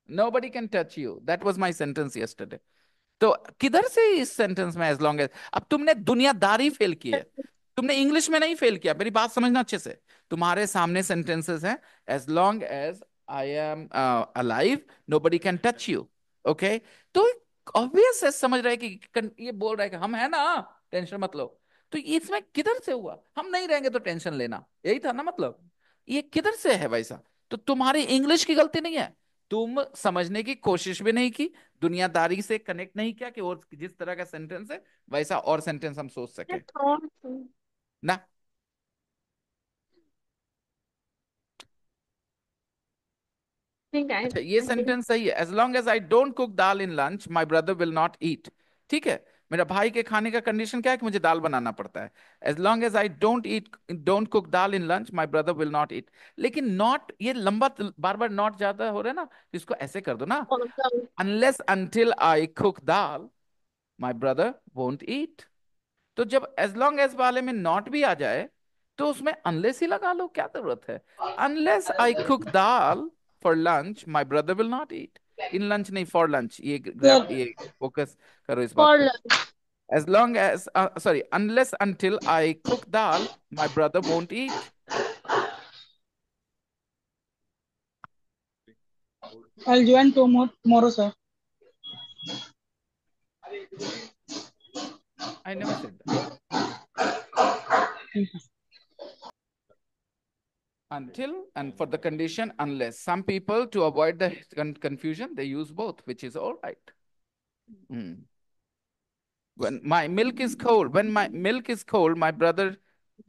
Nobody can touch you. That was my sentence yesterday. तो किधर से इस सेंटेंस में एज लॉन्ग एज? अब तुमने दुनियादारी फेल की है, तुमने इंग्लिश में नहीं फेल किया. मेरी बात समझना अच्छे से. तुम्हारे सामने सेंटेंसेस हैं, as long as I am alive nobody can touch you. Okay, तो ऑब्वियस है, समझ रहे हैं कि ये बोल रहा है कि हम है ना, टेंशन मत लो. तो तो ये इसमें किधर से हुआ? हम नहीं रहेंगे तो टेंशन लेना, यही था ना मतलब। ये किधर से है वैसा? तो तुम्हारी इंग्लिश की गलती नहीं है, तुम समझने की कोशिश भी नहीं की, दुनियादारी से कनेक्ट नहीं किया कि और जिस तरह का सेंटेंस है वैसा और सेंटेंस हम सोच I सके thought so. ना। think अच्छा, ये I did. सेंटेंस सही है, as long as I don't cook dal in lunch my brother will not eat. ठीक है, मेरा भाई के खाने का कंडीशन क्या है कि मुझे दाल बनाना पड़ता है। As long as I don't cook dal in lunch my brother will not eat. लेकिन नॉट, ये लंबा बार बार नॉट ज्यादा हो रहा है ना, तो इसको ऐसे कर दो ना, Although unless until I cook dal my brother won't eat. तो जब एज लॉन्ग एज वाले में नॉट भी आ जाए तो उसमें अनलेस ही लगा लो, क्या जरूरत है? Unless I cook dal for lunch my brother will not eat. In lunch नहीं, फॉर लंच, ये yeah, ग्रैप, ये फोकस करो इस बात for पे। As long as, sorry, unless until I cook dal my brother won't eat. I'll join tomorrow, sir. I never said that. Until, and for the condition unless. Some people, to avoid the confusion, they use both, which is all right. When my milk is cold, when my milk is cold, my brother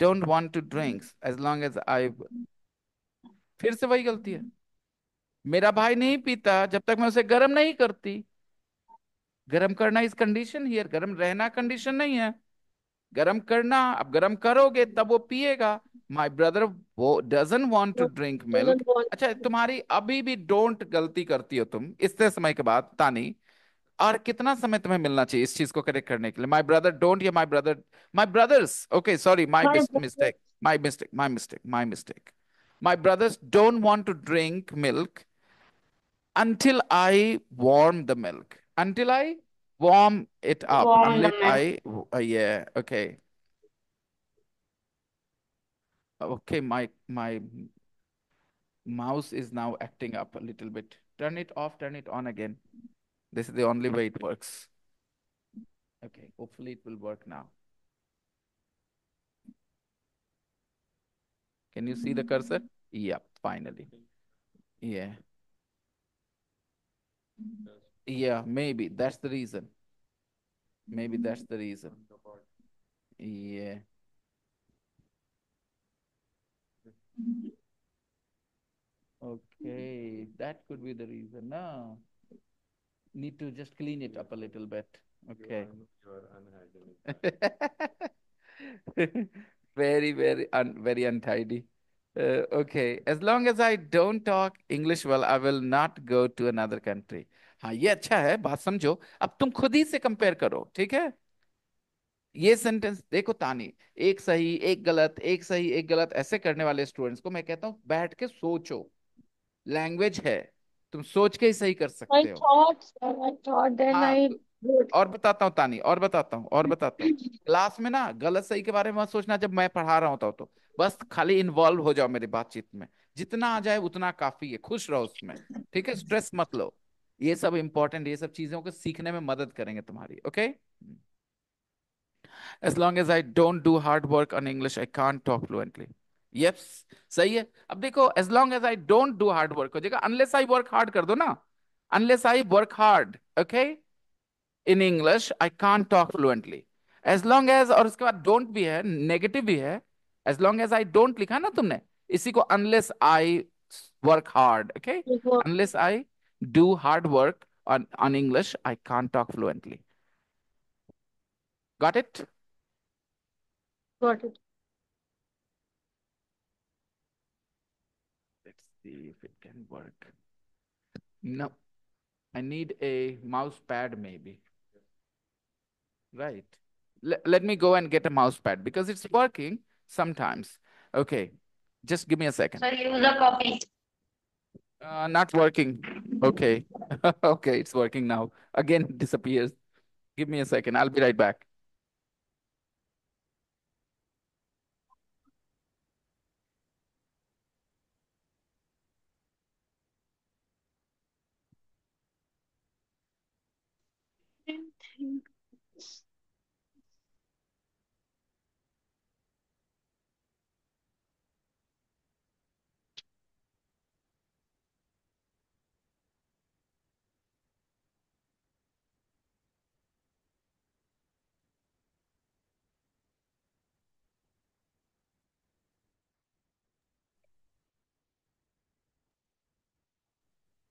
don't want to drink as long as I, फिर से वही गलती है, मेरा भाई नहीं पीता जब तक मैं उसे गर्म नहीं करती। गर्म करना इज कंडीशन हियर, गर्म रहना कंडीशन नहीं है। गर्म करना, अब गर्म करोगे तब वो पिएगा। माई ब्रदर वो doesn't want to drink milk. doesn't want. अच्छा, तुम्हारी अभी भी डोंट गलती करती हो तुम इतने समय के बाद, तानी। और कितना समय तुम्हें मिलना चाहिए इस चीज को करेक्ट करने के लिए? माई ब्रदर डोंट या my brothers, okay sorry, my My brother, mistake, my mistake. My brothers don't want to drink milk until I warm the milk. Until I warm it up. Warm the Unless milk. yeah, okay. Okay, my mouse is now acting up a little bit. Turn it off, turn it on again. This is the only way it works. Okay, hopefully it will work now. Can you see the cursor? Yeah, finally. Yeah. Yeah, maybe that's the reason. Maybe that's the reason. Yeah. Okay, that could be the reason. No, need to just clean it up a little bit. Okay. Very untidy. Okay. As long as I don't talk English well, I will not go to another country. हाँ, ये अच्छा है, बात समझो। अब तुम खुद ही से कंपेयर करो, ठीक है? ये सेंटेंस देखो तानी, एक सही एक गलत, एक सही एक गलत ऐसे करने वाले स्टूडेंट्स को मैं कहता हूँ बैठ के सोचो। लैंग्वेज है, तुम सोच के ही सही कर I सकते हो। thought, sir, I thought, then हाँ, I wrote. और बताता हूँ तानी, और बताता हूँ। क्लास में ना गलत सही के बारे में मत सोचना, जब मैं पढ़ा रहा होता हूँ तो बस खाली इन्वॉल्व हो जाओ मेरी बातचीत में। जितना आ जाए उतना काफी है, खुश रहो उसमें। ठीक है, स्ट्रेस मत लो। ये सब इंपॉर्टेंट, ये सब चीजों को सीखने में मदद करेंगे तुम्हारी। Okay, as long as I don't do hard work on English, I can't talk fluently. Yes, सही है। अब देखो, as long as I don't do hard work हो जाएगा, unless I work hard कर दो ना। unless I work hard, okay, in English, I can't talk fluently. As long as, और उसके बाद don't भी है, negative भी है। as long as I don't लिखा ना तुमने, इसी को unless I work hard, okay, It was. unless I do hard work on English, I can't talk fluently. Got it? Got it. Let's see if it can work. No, I need a mouse pad maybe. Right. Let me go and get a mouse pad because it's working sometimes. Okay, just give me a second. So use a copy. Not working. Okay. Okay, it's working now. Again, it disappears. Give me a second. I'll be right back. Didn't think.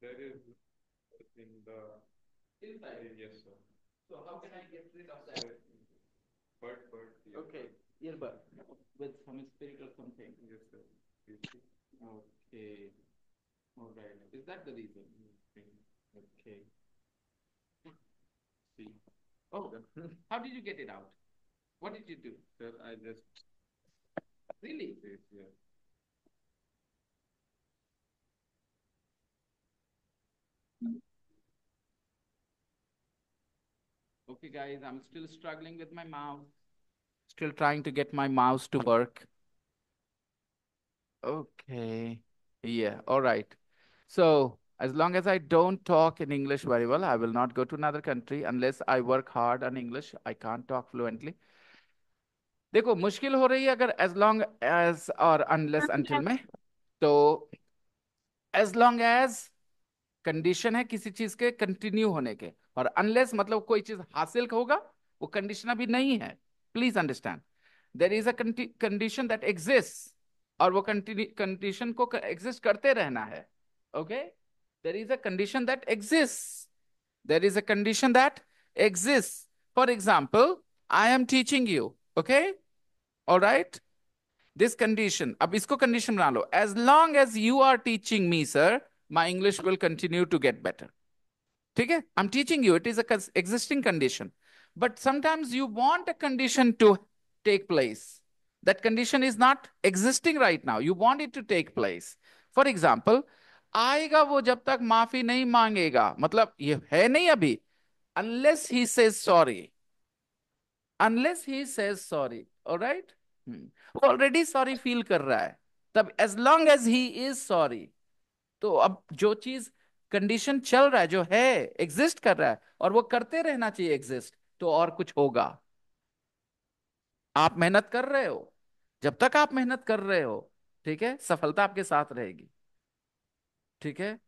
There is in the inside. Yes, sir. So how can I get rid of that? Sir, but yes, Okay, earbud with some spirit or something. yes, sir. You see? Okay, all right. Is that the reason? Okay. See. Oh, how did you get it out? What did you do? Sir, I just Really? this, yeah. Okay, guys, I'm still struggling with my mouse. Still trying to get my mouse to work. Okay. Yeah, all right. So, as long as I don't talk in English very well, I will not go to another country unless I work hard on English. I can't talk fluently. देखो मुश्किल हो रही है अगर as long as और unless until में तो as long as condition है किसी चीज के कंटिन्यू होने के और अनलेस मतलब कोई चीज हासिल होगा वो कंडीशन अभी नहीं है please understand there is a condition that exist और वो कंडीशन को एग्जिस्ट करते रहना है okay there is a condition that exist there is a condition that exist for example I am teaching you okay alright this condition अब इसको condition बना लो as long as you are teaching me sir my English will continue to get better ठीक है I am teaching you it is a existing condition but sometimes you want a condition to take place that condition is not existing right now you want it to take place for example आएगा वो जब तक माफी नहीं मांगेगा मतलब ये है नहीं अभी unless he says sorry unless he says sorry all right वो ऑलरेडी सॉरी फील कर रहा है तब as long as he is sorry तो अब जो चीज कंडीशन चल रहा है जो है एग्जिस्ट कर रहा है और वो करते रहना चाहिए एग्जिस्ट तो और कुछ होगा आप मेहनत कर रहे हो जब तक आप मेहनत कर रहे हो ठीक है सफलता आपके साथ रहेगी ठीक है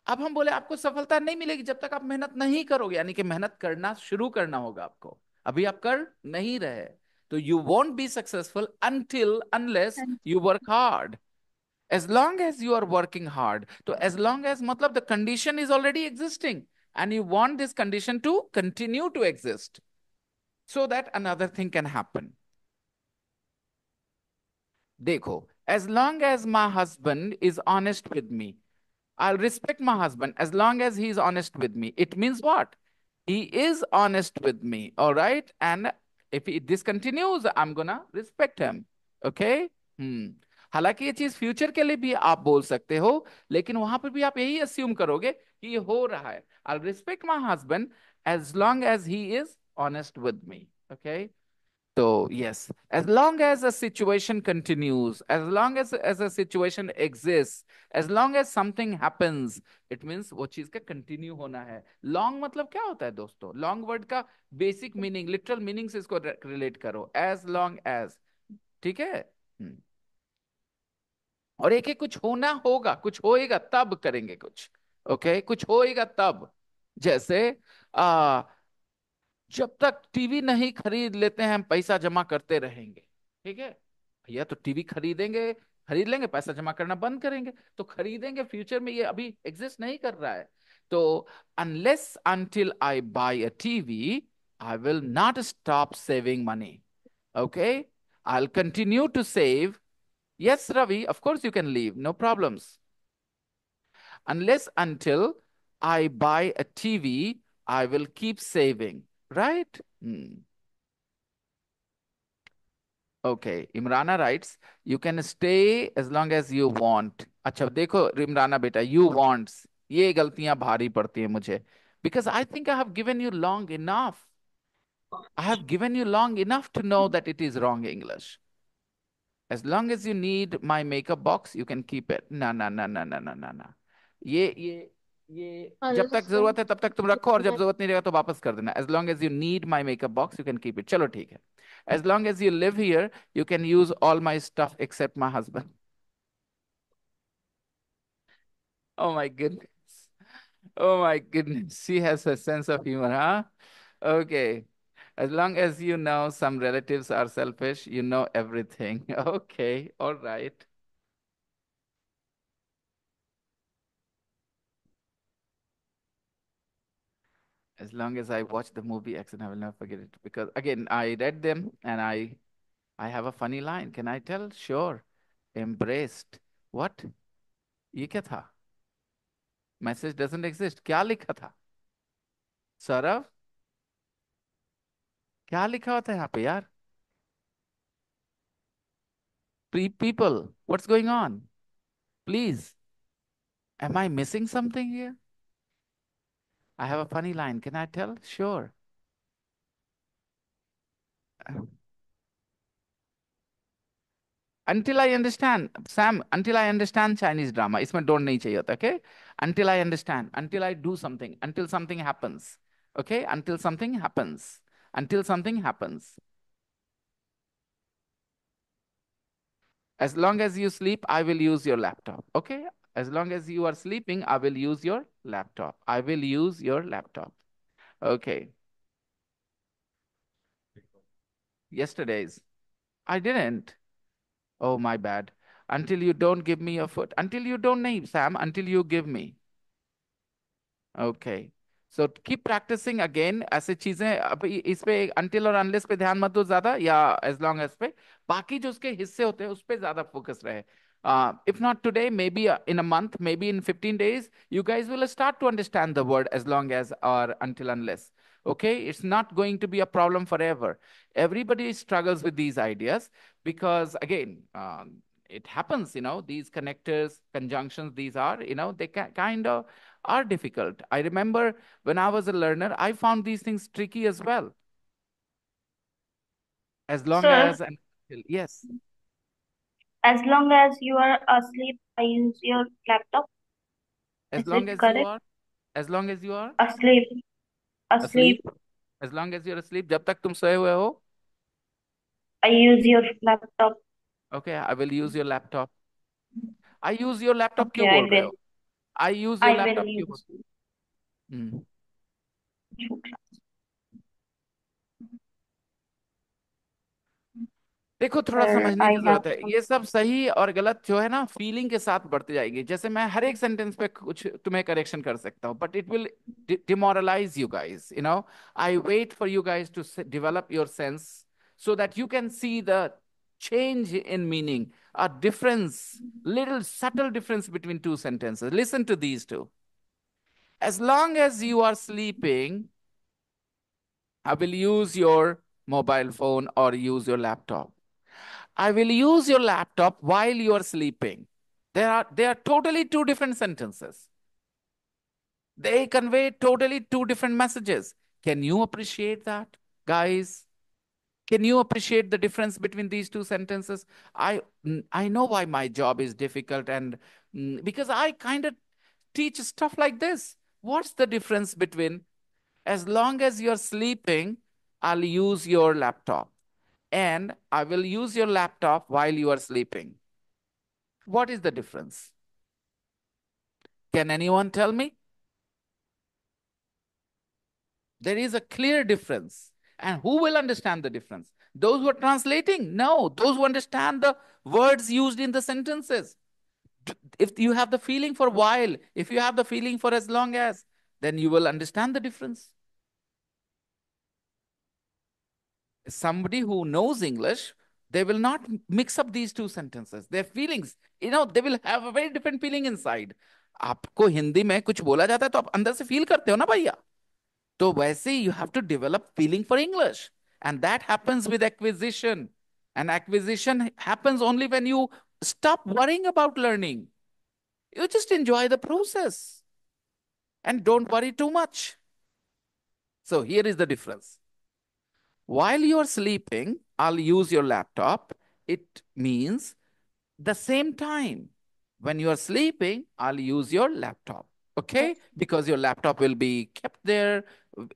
अब हम बोले आपको सफलता नहीं मिलेगी जब तक आप मेहनत नहीं करोगे यानी कि मेहनत करना शुरू करना होगा आपको अभी आप कर नहीं रहे तो you want be successful until unless you work hard as long as you are working hard so as long as matlab the condition is already existing and you want this condition to continue to exist so that another thing can happen dekho as long as my husband is honest with me I'll respect my husband as long as he's honest with me. It means what? He is honest with me. All right. And if this continues, I'm gonna respect him. Okay. हालांकि ये चीज future के लिए भी आप बोल सकते हो लेकिन वहां पर भी आप यही अस्यूम करोगे कि ये हो रहा है I respect my husband as long as he is honest with me okay so yes, as long as a situation continues, as a situation exists, as long as something happens, it means वो चीज का continue होना है. Long मतलब क्या होता है दोस्तों? Long word का basic meaning, literal meaning से इसको relate करो. As long as, ठीक है? और एक एक कुछ होना होगा, कुछ होएगा तब करेंगे कुछ. ओके कुछ होएगा तब. जैसे आ जब तक टीवी नहीं खरीद लेते हैं हम पैसा जमा करते रहेंगे ठीक है भैया तो टीवी खरीदेंगे खरीद लेंगे पैसा जमा करना बंद करेंगे तो खरीदेंगे फ्यूचर में ये अभी एग्जिस्ट नहीं कर रहा है तो unless until I buy a TV I will not stop saving money okay I will continue to save yes Ravi of course you can leave no problems unless until I buy a TV, I will keep saving, right? Okay, Imrana writes, you can stay as long as you want. अच्छा देखो इमराना बेटा, you wants ये गलतियां भारी पड़ती है मुझे because I think I have given you long enough. I have given you long enough to know that it is wrong English. As long as you need my makeup box, you can keep it. ना ना ना ना ना ना ना ना ये जब तक जरूरत है तब तक तुम रखो और जब जरूरत नहीं रहेगा तो वापस कर देना. As long as you need my makeup box, you can keep it. चलो ठीक है. As long as you live here, you can use all my stuff except my husband. Oh my goodness. Oh my goodness. She has a sense of humor, huh? Okay. As long as you know some relatives are selfish, you know everything. Okay. All right. As long as I watch the movie X and I will never forget it. Because again, I read them and I have a funny line. Can I tell? Sure. Embraced. What? ये क्या था? Message doesn't exist. क्या लिखा था? सौरभ, क्या लिखा होता है यहाँ पे यार? People, what's going on? Please, am I missing something here? I have a funny line. Can I tell? Sure. Until I understand, Sam, until I understand Chinese drama, इसमें don't नहीं चाहिए होता, okay? Until I understand, until I do something, until something happens, okay? Until something happens, until something happens. As long as you sleep, I will use your laptop, okay? As long as you are sleeping, I will use your laptop. I will use your laptop. Okay. Yesterday's. I didn't. Oh, my bad. Until you don't give me your foot. Until you don't name, Sam, until you give me. Okay. So keep practicing again. ऐसे चीजें अब इस पे until और unless पे ध्यान मत दो ज्यादा या as long as पे बाकी जो उसके हिस्से होते हैं उस पे ज्यादा फोकस रहे. If not today, maybe in a month, maybe in 15 days, you guys will start to understand the word as long as or until unless. Okay, it's not going to be a problem forever. Everybody struggles with these ideas because again, it happens, these connectors, conjunctions, these are, they kind of are difficult. I remember when I was a learner, I found these things tricky as well. As long Sir, as, yes, as long as you are asleep, I use your laptop. as Is long it as you correct? are, as long as you are Asleep, asleep, asleep, as long as you're asleep, जब तक तुम सोए हुए हो, I use your laptop. okay, I will use your laptop. I use your laptop Okay, क्यों I बोल रहे will. हो? I use your I will laptop क्यों बोल? use. हम्म. देखो थोड़ा Sir, समझने I की have जरूरत है. some. ये सब सही और गलत जो है ना फीलिंग के साथ बढ़ते जाएंगे. जैसे मैं हर एक सेंटेंस पे कुछ तुम्हें करेक्शन कर सकता हूँ but it will demoralize you guys. I wait for you guys to develop your sense so that you can see the change in meaning, a difference, little subtle difference between two sentences. Listen to these two. As long as you are sleeping, I will use your mobile phone or use your laptop. I will use your laptop while you are sleeping. They are totally two different sentences. They convey totally two different messages. Can you appreciate that, guys? Can you appreciate the difference between these two sentences? I know why my job is difficult and because I kind of teach stuff like this. What's the difference between as long as you're sleeping, I'll use your laptop and I will use your laptop while you are sleeping? What is the difference? Can anyone tell me? There is a clear difference. And who will understand the difference? Those who are translating? No, those who understand the words used in the sentences. If you have the feeling for while, if you have the feeling for as long as, then you will understand the difference. Somebody who knows English, they will not mix up these two sentences. Their feelings, they will have a very different feeling inside. आपको हिंदी में कुछ बोला जाता है तो आप अंदर से फील करते हो ना भैया. तो वैसे you have to develop feeling for English. And that happens with acquisition. And acquisition happens only when you stop worrying about learning. You just enjoy the process and don't worry too much. So here is the difference. While you're sleeping, I'll use your laptop. It means the same time. When you are sleeping, I'll use your laptop. Okay? Because your laptop will be kept there,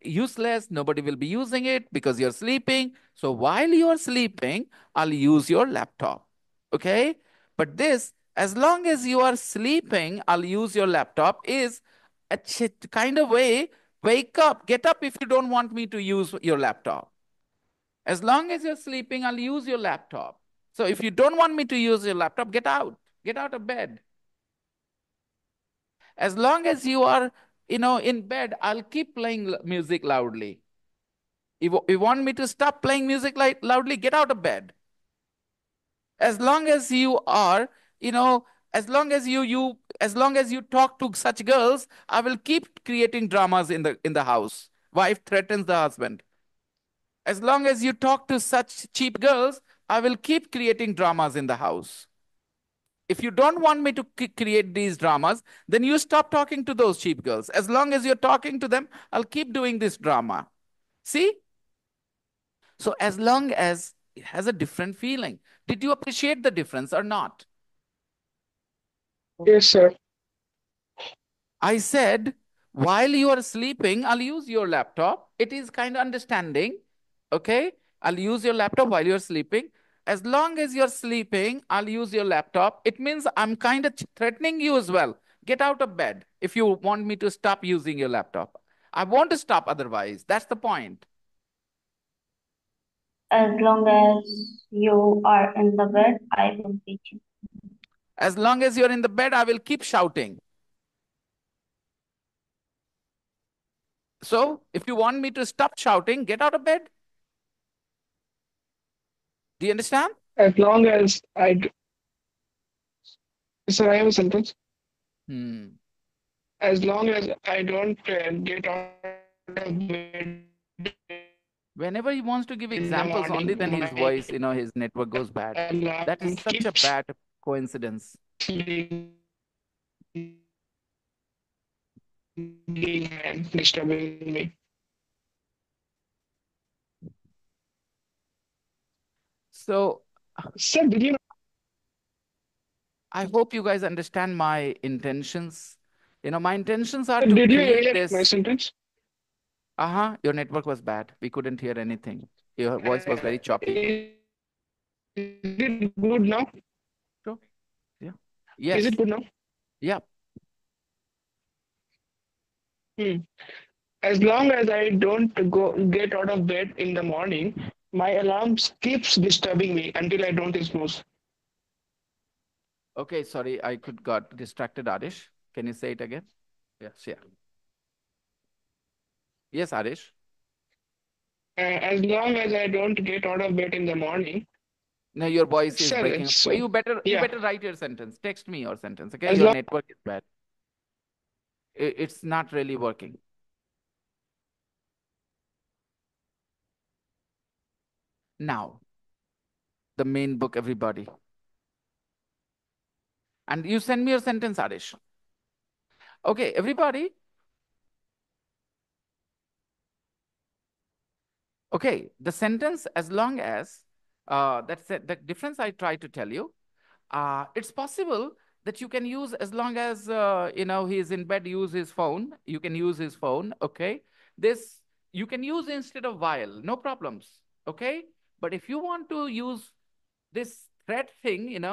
useless. Nobody will be using it because you're sleeping. So while you're sleeping, I'll use your laptop. Okay? But this, as long as you are sleeping, I'll use your laptop is a kind of way, wake up, get up if you don't want me to use your laptop. As long as you're sleeping, I'll use your laptop. So if you don't want me to use your laptop, get out. Get out of bed. As long as you are in bed, I'll keep playing music loudly. If you want me to stop playing music loudly, get out of bed. As long as you are, you know, as long as you talk to such girls, I will keep creating dramas in the house. Wife threatens the husband. As long as you talk to such cheap girls, I will keep creating dramas in the house. If you don't want me to create these dramas, then you stop talking to those cheap girls. As long as you're talking to them, I'll keep doing this drama. See? So as long as it has a different feeling. Did you appreciate the difference or not? Yes, sir. I said, while you are sleeping, I'll use your laptop. It is kind of understanding. Okay? I'll use your laptop while you're sleeping. As long as you're sleeping, I'll use your laptop. It means I'm kind of threatening you as well. Get out of bed if you want me to stop using your laptop. I want to stop otherwise. That's the point. As long as you are in the bed, I will beat you. As long as you're in the bed, I will keep shouting. So, if you want me to stop shouting, get out of bed. Do you understand? As long as sir, I have a sentence. Hmm. As long as I don't get out of bed Whenever he wants to give in the examples, morning, only then his my voice, his network goes bad. That is alarm such a keeps bad coincidence. ringing and disturbing me. So, Sir, did you I hope you guys understand my intentions. My intentions are to did you create hear my this. sentence? Your network was bad. We couldn't hear anything. Your voice was very choppy. Is it good now? Sure. Yeah. Is it Yes. good now? Yeah. Hmm. As long as I don't go get out of bed in the morning, my alarm keeps disturbing me until I don't snooze. Okay. Sorry, I could got distracted, Arish. Can you say it again? Yes. Yeah. Yes, Arish. As long as I don't get out of bed in the morning, No, your voice is sir. breaking up. So You yeah, better write your sentence. Text me your sentence. Okay. as Your long network is bad. It's not really working. Now, the main book, everybody. And you send me your sentence, Arish. Okay, everybody. Okay, the sentence, as long as that's it, the difference I try to tell you. It's possible that you can use, as long as he's in bed, use his phone. You can use his phone. Okay, this you can use instead of while, no problems. Okay, but if you want to use this threat thing,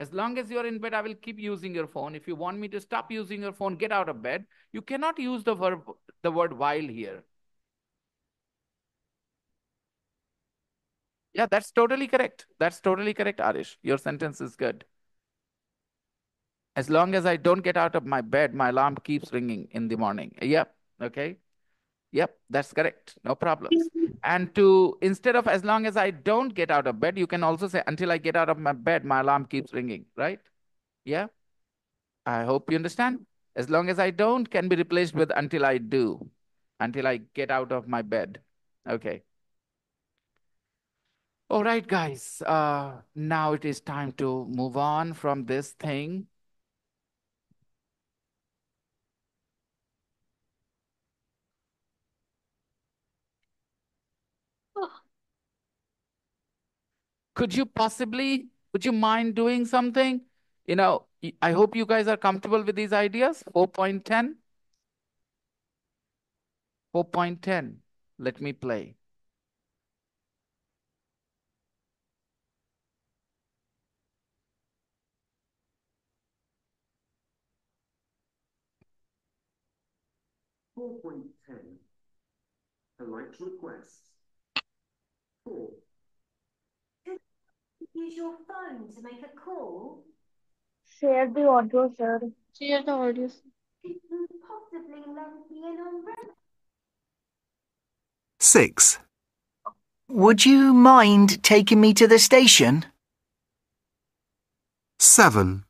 as long as you're in bed, I will keep using your phone. If you want me to stop using your phone, get out of bed. You cannot use the word while here. Yeah, that's totally correct. That's totally correct, Arish. Your sentence is good. As long as I don't get out of my bed, my alarm keeps ringing in the morning. Yep. Okay. Yep. That's correct. No problems. And instead of as long as I don't get out of bed, you can also say until I get out of my bed, my alarm keeps ringing. Right? Yeah. I hope you understand. As long as I don't can be replaced with until I do, until I get out of my bed. Okay. All right, guys. Now it is time to move on from this thing. Would you mind doing something? I hope you guys are comfortable with these ideas. 4.10. 4.10. Let me play. Polite requests. 4. Use your phone to make a call. Share the audio, sir. Share the audio. Could you possibly lend me an umbrella? 6. Would you mind taking me to the station? 7.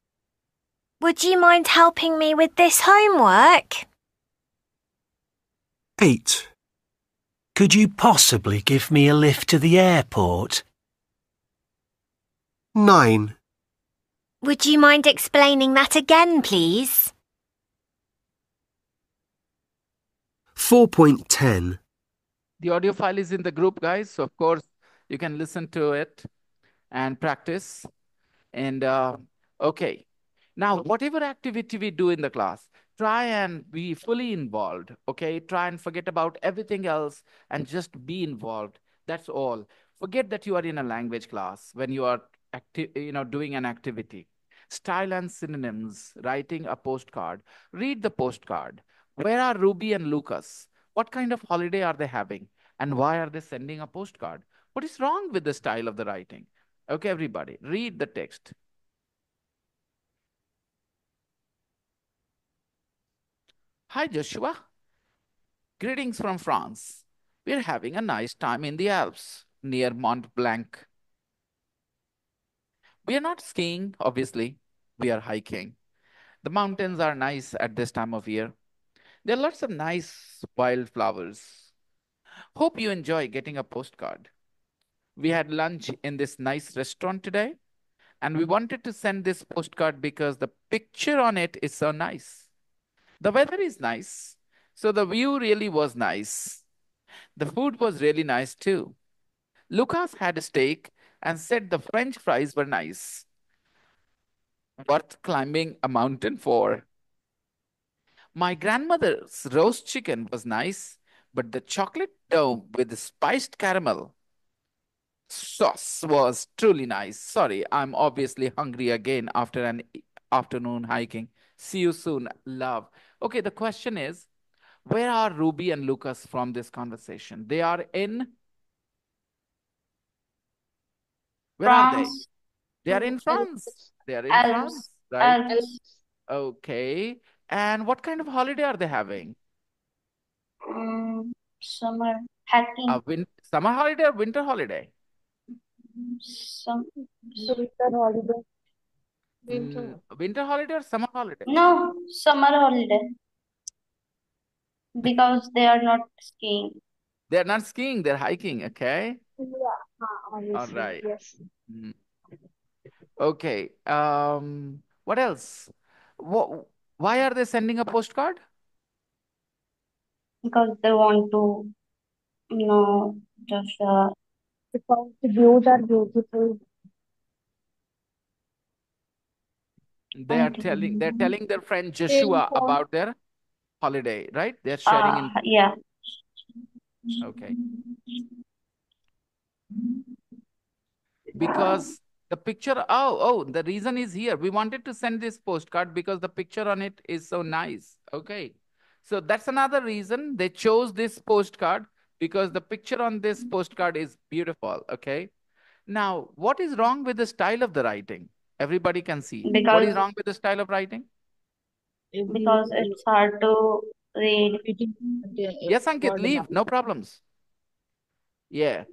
Would you mind helping me with this homework? 8. Could you possibly give me a lift to the airport? 9. Would you mind explaining that again, please? 4.10. The audio file is in the group, guys. So, of course, you can listen to it and practice. And, okay. Now, whatever activity we do in the class, try and be fully involved, okay? Try and forget about everything else and just be involved. That's all. Forget that you are in a language class when you are doing an activity. Style and synonyms, writing a postcard. Read the postcard. Where are Ruby and Lucas? What kind of holiday are they having? And why are they sending a postcard? What is wrong with the style of the writing? Okay, everybody, read the text. Hi, Joshua. Greetings from France. We're having a nice time in the Alps near Mont Blanc. We are not skiing, obviously. We are hiking. The mountains are nice at this time of year. There are lots of nice wildflowers. Hope you enjoy getting a postcard. We had lunch in this nice restaurant today, and we wanted to send this postcard because the picture on it is so nice. The weather is nice, so the view really was nice. The food was really nice too. Lucas had a steak and said the French fries were nice. Worth climbing a mountain for. My grandmother's roast chicken was nice, but the chocolate dough with the spiced caramel sauce was truly nice. Sorry, I'm obviously hungry again after an afternoon hiking. See you soon, love. Okay, the question is, where are Ruby and Lucas from this conversation? They are in... Where are they? France. They are in France. They are in France, Alps. right? Alps. Okay. And what kind of holiday are they having? Summer. Hiking. Summer holiday or winter holiday? Winter holiday. Winter holiday or summer holiday? No, summer holiday. Because they are not skiing. They're not skiing, they're hiking, okay? Yeah, All obviously. right. Yes. Okay. What else? Why are they sending a postcard? Because they want to, just Because the views are beautiful. They're telling their friend Joshua about their holiday, right? They're sharing in. Yeah. Okay. Because the picture, the reason is here. We wanted to send this postcard because the picture on it is so nice. Okay. So that's another reason they chose this postcard, because the picture on this postcard is beautiful. Okay. Now, what is wrong with the style of the writing? Everybody can see. What is wrong with the style of writing? Because it's hard to read. Yes, Ankit, leave. No problems. Yeah.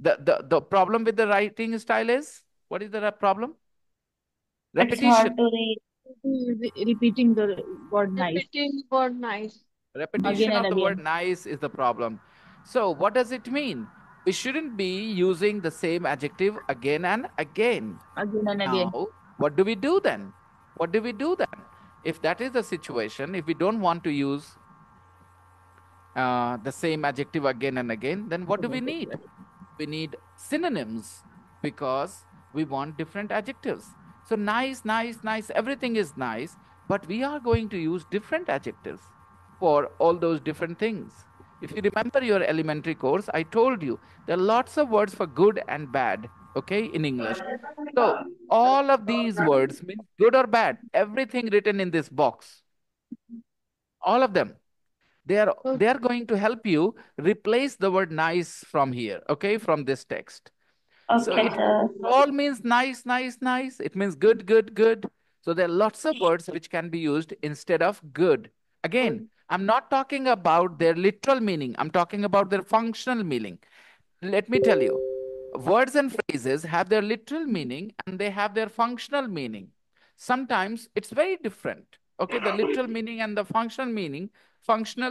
The problem with the writing style is, what is the problem? Repetition. It's hard to read. Repeating the word nice. Repeating word nice. Repetition of the word nice is the problem. So what does it mean? We shouldn't be using the same adjective again and again. Now, what do we do then? What do we do then? If that is the situation, if we don't want to use the same adjective again and again, then what do we need? We need synonyms, because we want different adjectives. So nice, nice, nice, everything is nice, but we are going to use different adjectives for all those different things. If you remember your elementary course, I told you there are lots of words for good and bad, okay, in English. So all of these words mean good or bad, everything written in this box, all of them. They are going to help you replace the word nice from here, okay, from this text. So it all means nice, nice, nice. It means good, good, good. So there are lots of words which can be used instead of good. Again, I'm not talking about their literal meaning. I'm talking about their functional meaning. Let me tell you, words and phrases have their literal meaning and they have their functional meaning. Sometimes it's very different. Okay, the literal meaning and the functional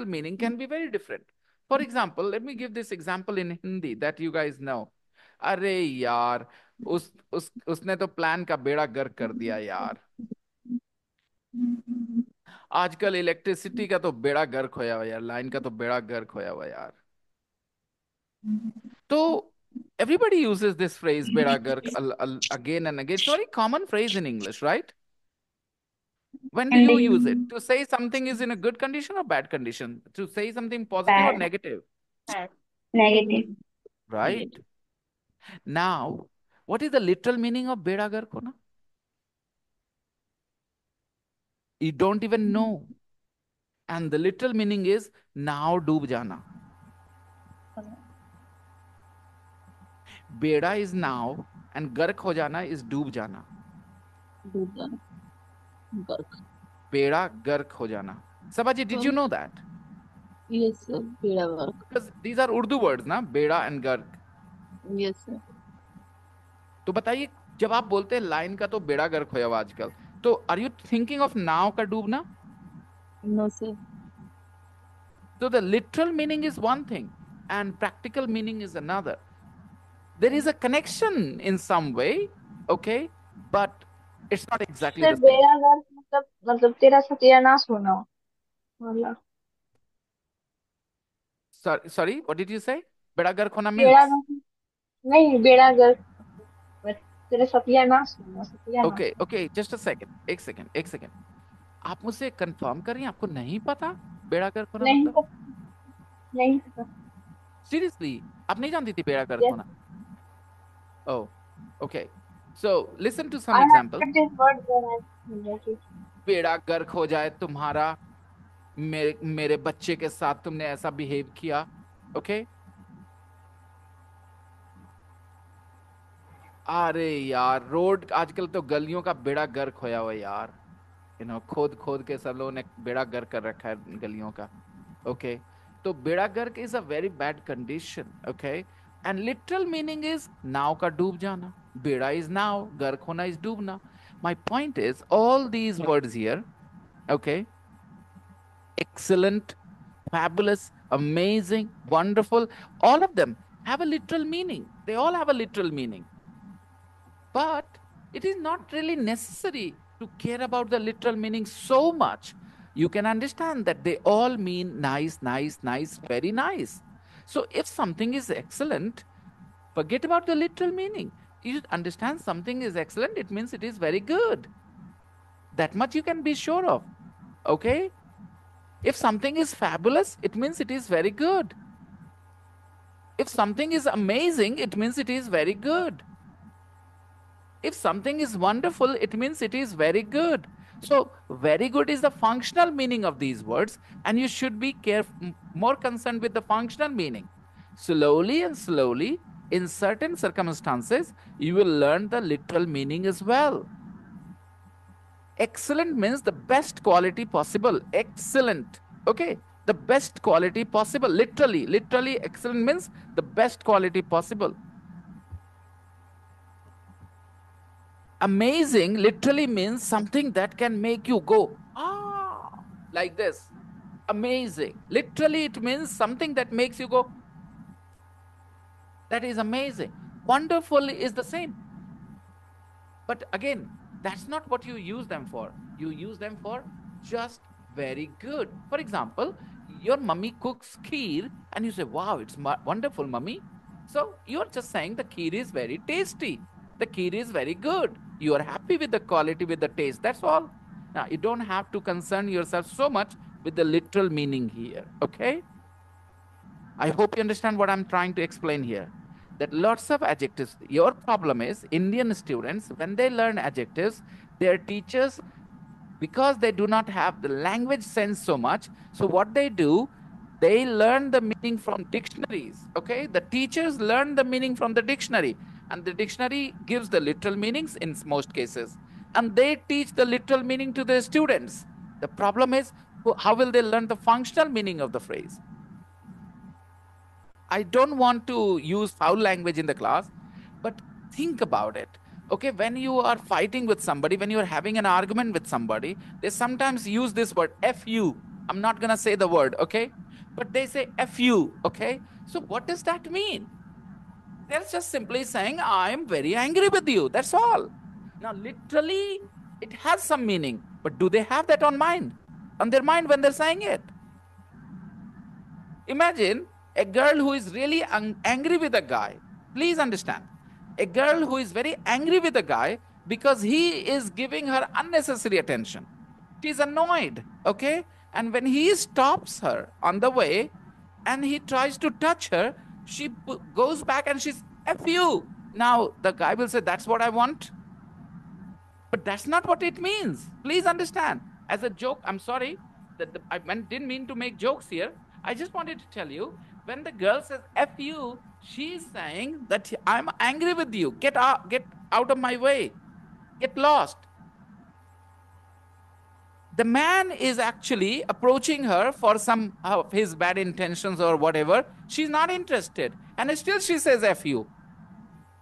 meaning can be very different. For example, let me give this example in Hindi that you guys know. अरे यार उस उसने तो plan का बेड़ा गर्क कर दिया यार. आजकल इलेक्ट्रिसिटी का तो बेड़ा गर्क होया हुआ यार, लाइन का तो बेड़ा गर्क होया हुआ यार. तो everybody uses this phrase beda gark again and again. It's a very common phrase in English, right? When do you use it? To say something is in a good condition or bad condition? To say something positive or Bad. negative? Negative. Right. Now, what is the literal meaning of beda gark hona? You don't even know. And the literal meaning is now doob jana. Beda is now and gark ho jana is doob jana. Beda gark ho jana. Sabaji, did you know that? Yes, sir. Beda gark. Because these are Urdu words, na? Beda and gark. Yes, sir. तो बताइए, जब आप बोलते हैं line का तो बेड़ा गर्क होया हुआ आजकल, तो आर यू थिंकिंग ऑफ नाव का डूबना? No, sir. So the literal meaning is one thing and practical meaning is another. There is a connection in some way, okay, but it's not exactly the same. बेड़ा गर्क मतलब तेरा सत्यानाश होना वाला. Sorry, what did you say? बेड़ा गर्क होना बेड़ा means? नहीं, बेड़ा गर्क तेरा सत्यानाश होना. सत्यानाश. Okay, just a second. एक सेकंड. आप मुझसे कंफर्म करें, आपको नहीं पता बेड़ा गर्क होना मतलब? नहीं पता. Seriously, आप नहीं जानती थी बेड़ा गर्क होना? Oh, okay. So listen to some example. बेड़ा गर्क हो जाए तुम्हारा, मेरे बच्चे के साथ तुमने ऐसा बिहेव किया, okay? अरे यार, रोड आजकल तो गलियों का बेड़ा गर्क होया हुआ यार. खोद के सब लोगों ने बेड़ा गर्क कर रखा है गलियों का. Okay, तो बेड़ा गर्क is a very bad condition, okay? And literal meaning is नाव का डूब जाना. बेड़ा is नाव, गर्क होना is Dumna. My point is all these words here, okay, excellent, fabulous, amazing, wonderful, all of them have a literal meaning. They all have a literal meaning. But it is not really necessary to care about the literal meaning so much. You can understand that they all mean nice, very nice. So if something is excellent, forget about the literal meaning. You should understand something is excellent, it means it is very good. That much you can be sure of. Okay? If something is fabulous, it means it is very good. If something is amazing, it means it is very good. If something is wonderful, it means it is very good. So very good is the functional meaning of these words, and you should be more concerned with the functional meaning. Slowly and slowly, in certain circumstances, you will learn the literal meaning as well. Excellent means the best quality possible. Excellent. Okay. The best quality possible. Literally excellent means the best quality possible. Amazing literally means something that can make you go, ah, like this. Amazing. Literally it means something that makes you go, that is amazing. Wonderful is the same. But again, that's not what you use them for. You use them for just very good. For example, your mummy cooks kheer and you say, wow, it's wonderful, mummy. So you're just saying the kheer is very tasty. The kheer is very good. You are happy with the quality, with the taste. That's all. Now, you don't have to concern yourself so much with the literal meaning here. Okay? I hope you understand what I'm trying to explain here. That lots of adjectives. Your problem is Indian students, when they learn adjectives, their teachers, because they do not have the language sense so much, so what they do, they learn the meaning from dictionaries. Okay? The teachers learn the meaning from the dictionary. And the dictionary gives the literal meanings in most cases. And they teach the literal meaning to the students. The problem is How will they learn the functional meaning of the phrase? I don't want to use foul language in the class, but think about it. Okay, when you are fighting with somebody, when you are having an argument with somebody, they sometimes use this word, F you. I'm not going to say the word, okay? But they say F you, okay? So what does that mean? They're just simply saying, I'm very angry with you. That's all. Now, literally, it has some meaning, but do they have that on their mind when they're saying it? Imagine a girl who is really angry with a guy. Please understand. A girl who is very angry with a guy because he is giving her unnecessary attention. She's annoyed, okay? And when he stops her on the way and he tries to touch her, she goes back and she's F you. Now, the guy will say, that's what I want. But that's not what it means. Please understand. As a joke, I'm sorry that I didn't mean to make jokes here. I just wanted to tell you, when the girl says F you, she's saying that I'm angry with you. Get out of my way. Get lost. The man is actually approaching her for some of his bad intentions or whatever. She's not interested. And still she says F you.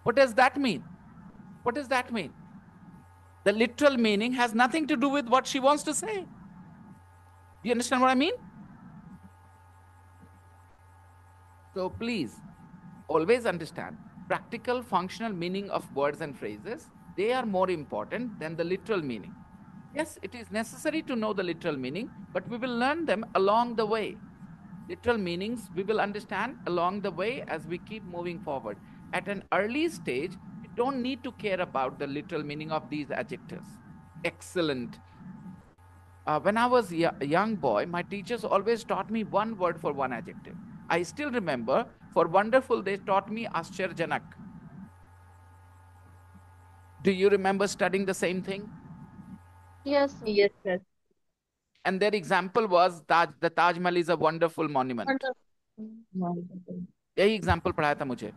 What does that mean? What does that mean? The literal meaning has nothing to do with what she wants to say. Do you understand what I mean? So please, always understand, practical functional meaning of words and phrases, they are more important than the literal meaning. Yes, it is necessary to know the literal meaning, but we will learn them along the way. Literal meanings we will understand along the way as we keep moving forward. At an early stage, you don't need to care about the literal meaning of these adjectives. Excellent. When I was a young boy, my teachers always taught me one word for one adjective. I still remember, for wonderful, they taught me Ascharjanak. Do you remember studying the same thing? Yes, sir. Yes, sir. And their example was the Taj Mahal is a wonderful monument. Wonderful. यही example पढ़ाया था मुझे.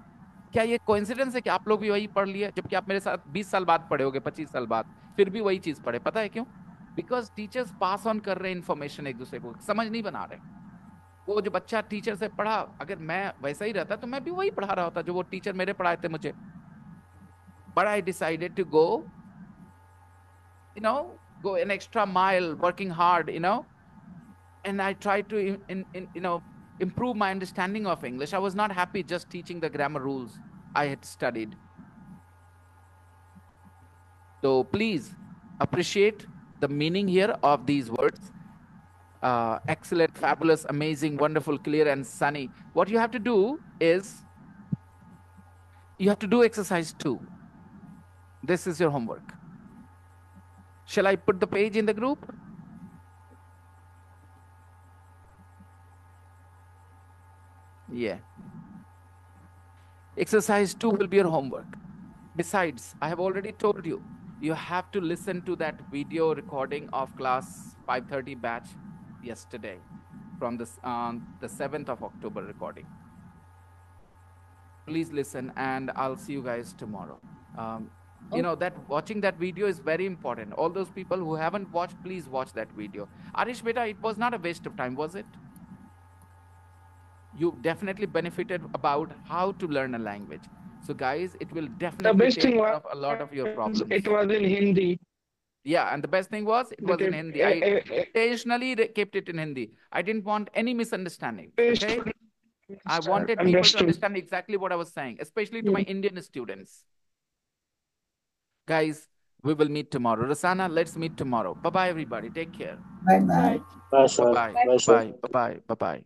क्या ये coincidence है कि आप लोग भी वही पढ़ लिए, जबकि आप मेरे साथ 20 साल बाद पढ़े होगे, 25 साल बाद, फिर भी वही चीज पढ़े? पता है क्यों? बिकॉज टीचर्स पास ऑन कर रहे हैं इन्फॉर्मेशन एक दूसरे को, समझ नहीं बना रहे. वो जो बच्चा टीचर से पढ़ा, अगर मैं वैसा ही रहता तो मैं भी वही पढ़ा रहा होता जो वो टीचर मेरे पढ़ाए थे मुझे. But I decided to go an extra mile, working hard, and I tried to improve my understanding of English. I was not happy just teaching the grammar rules I had studied. So please appreciate the meaning here of these words. Excellent, fabulous, amazing, wonderful, clear, and sunny. What you have to do is, you have to do exercise 2. This is your homework. Shall I put the page in the group? Yeah. Exercise 2 will be your homework. Besides, I have already told you, you have to listen to that video recording of class 5:30 batch yesterday from the 7th of October recording. Please listen, and I'll see you guys tomorrow. That watching that video is very important. All those people who haven't watched, please watch that video. Arish beta, it was not a waste of time, was it? You definitely benefited about how to learn a language. So guys, it will definitely take care of a lot of your problems. It was in Hindi. Yeah, and the best thing was it was in Hindi. I intentionally kept it in Hindi. I didn't want any misunderstanding. Okay? I wanted people to understand exactly what I was saying, especially to my Indian students. Guys, we will meet tomorrow. Rasana, let's meet tomorrow. Bye-bye, everybody. Take care. Bye-bye. Bye, sir. Bye-bye. Bye, sir. Bye-bye. Bye-bye. Bye-bye.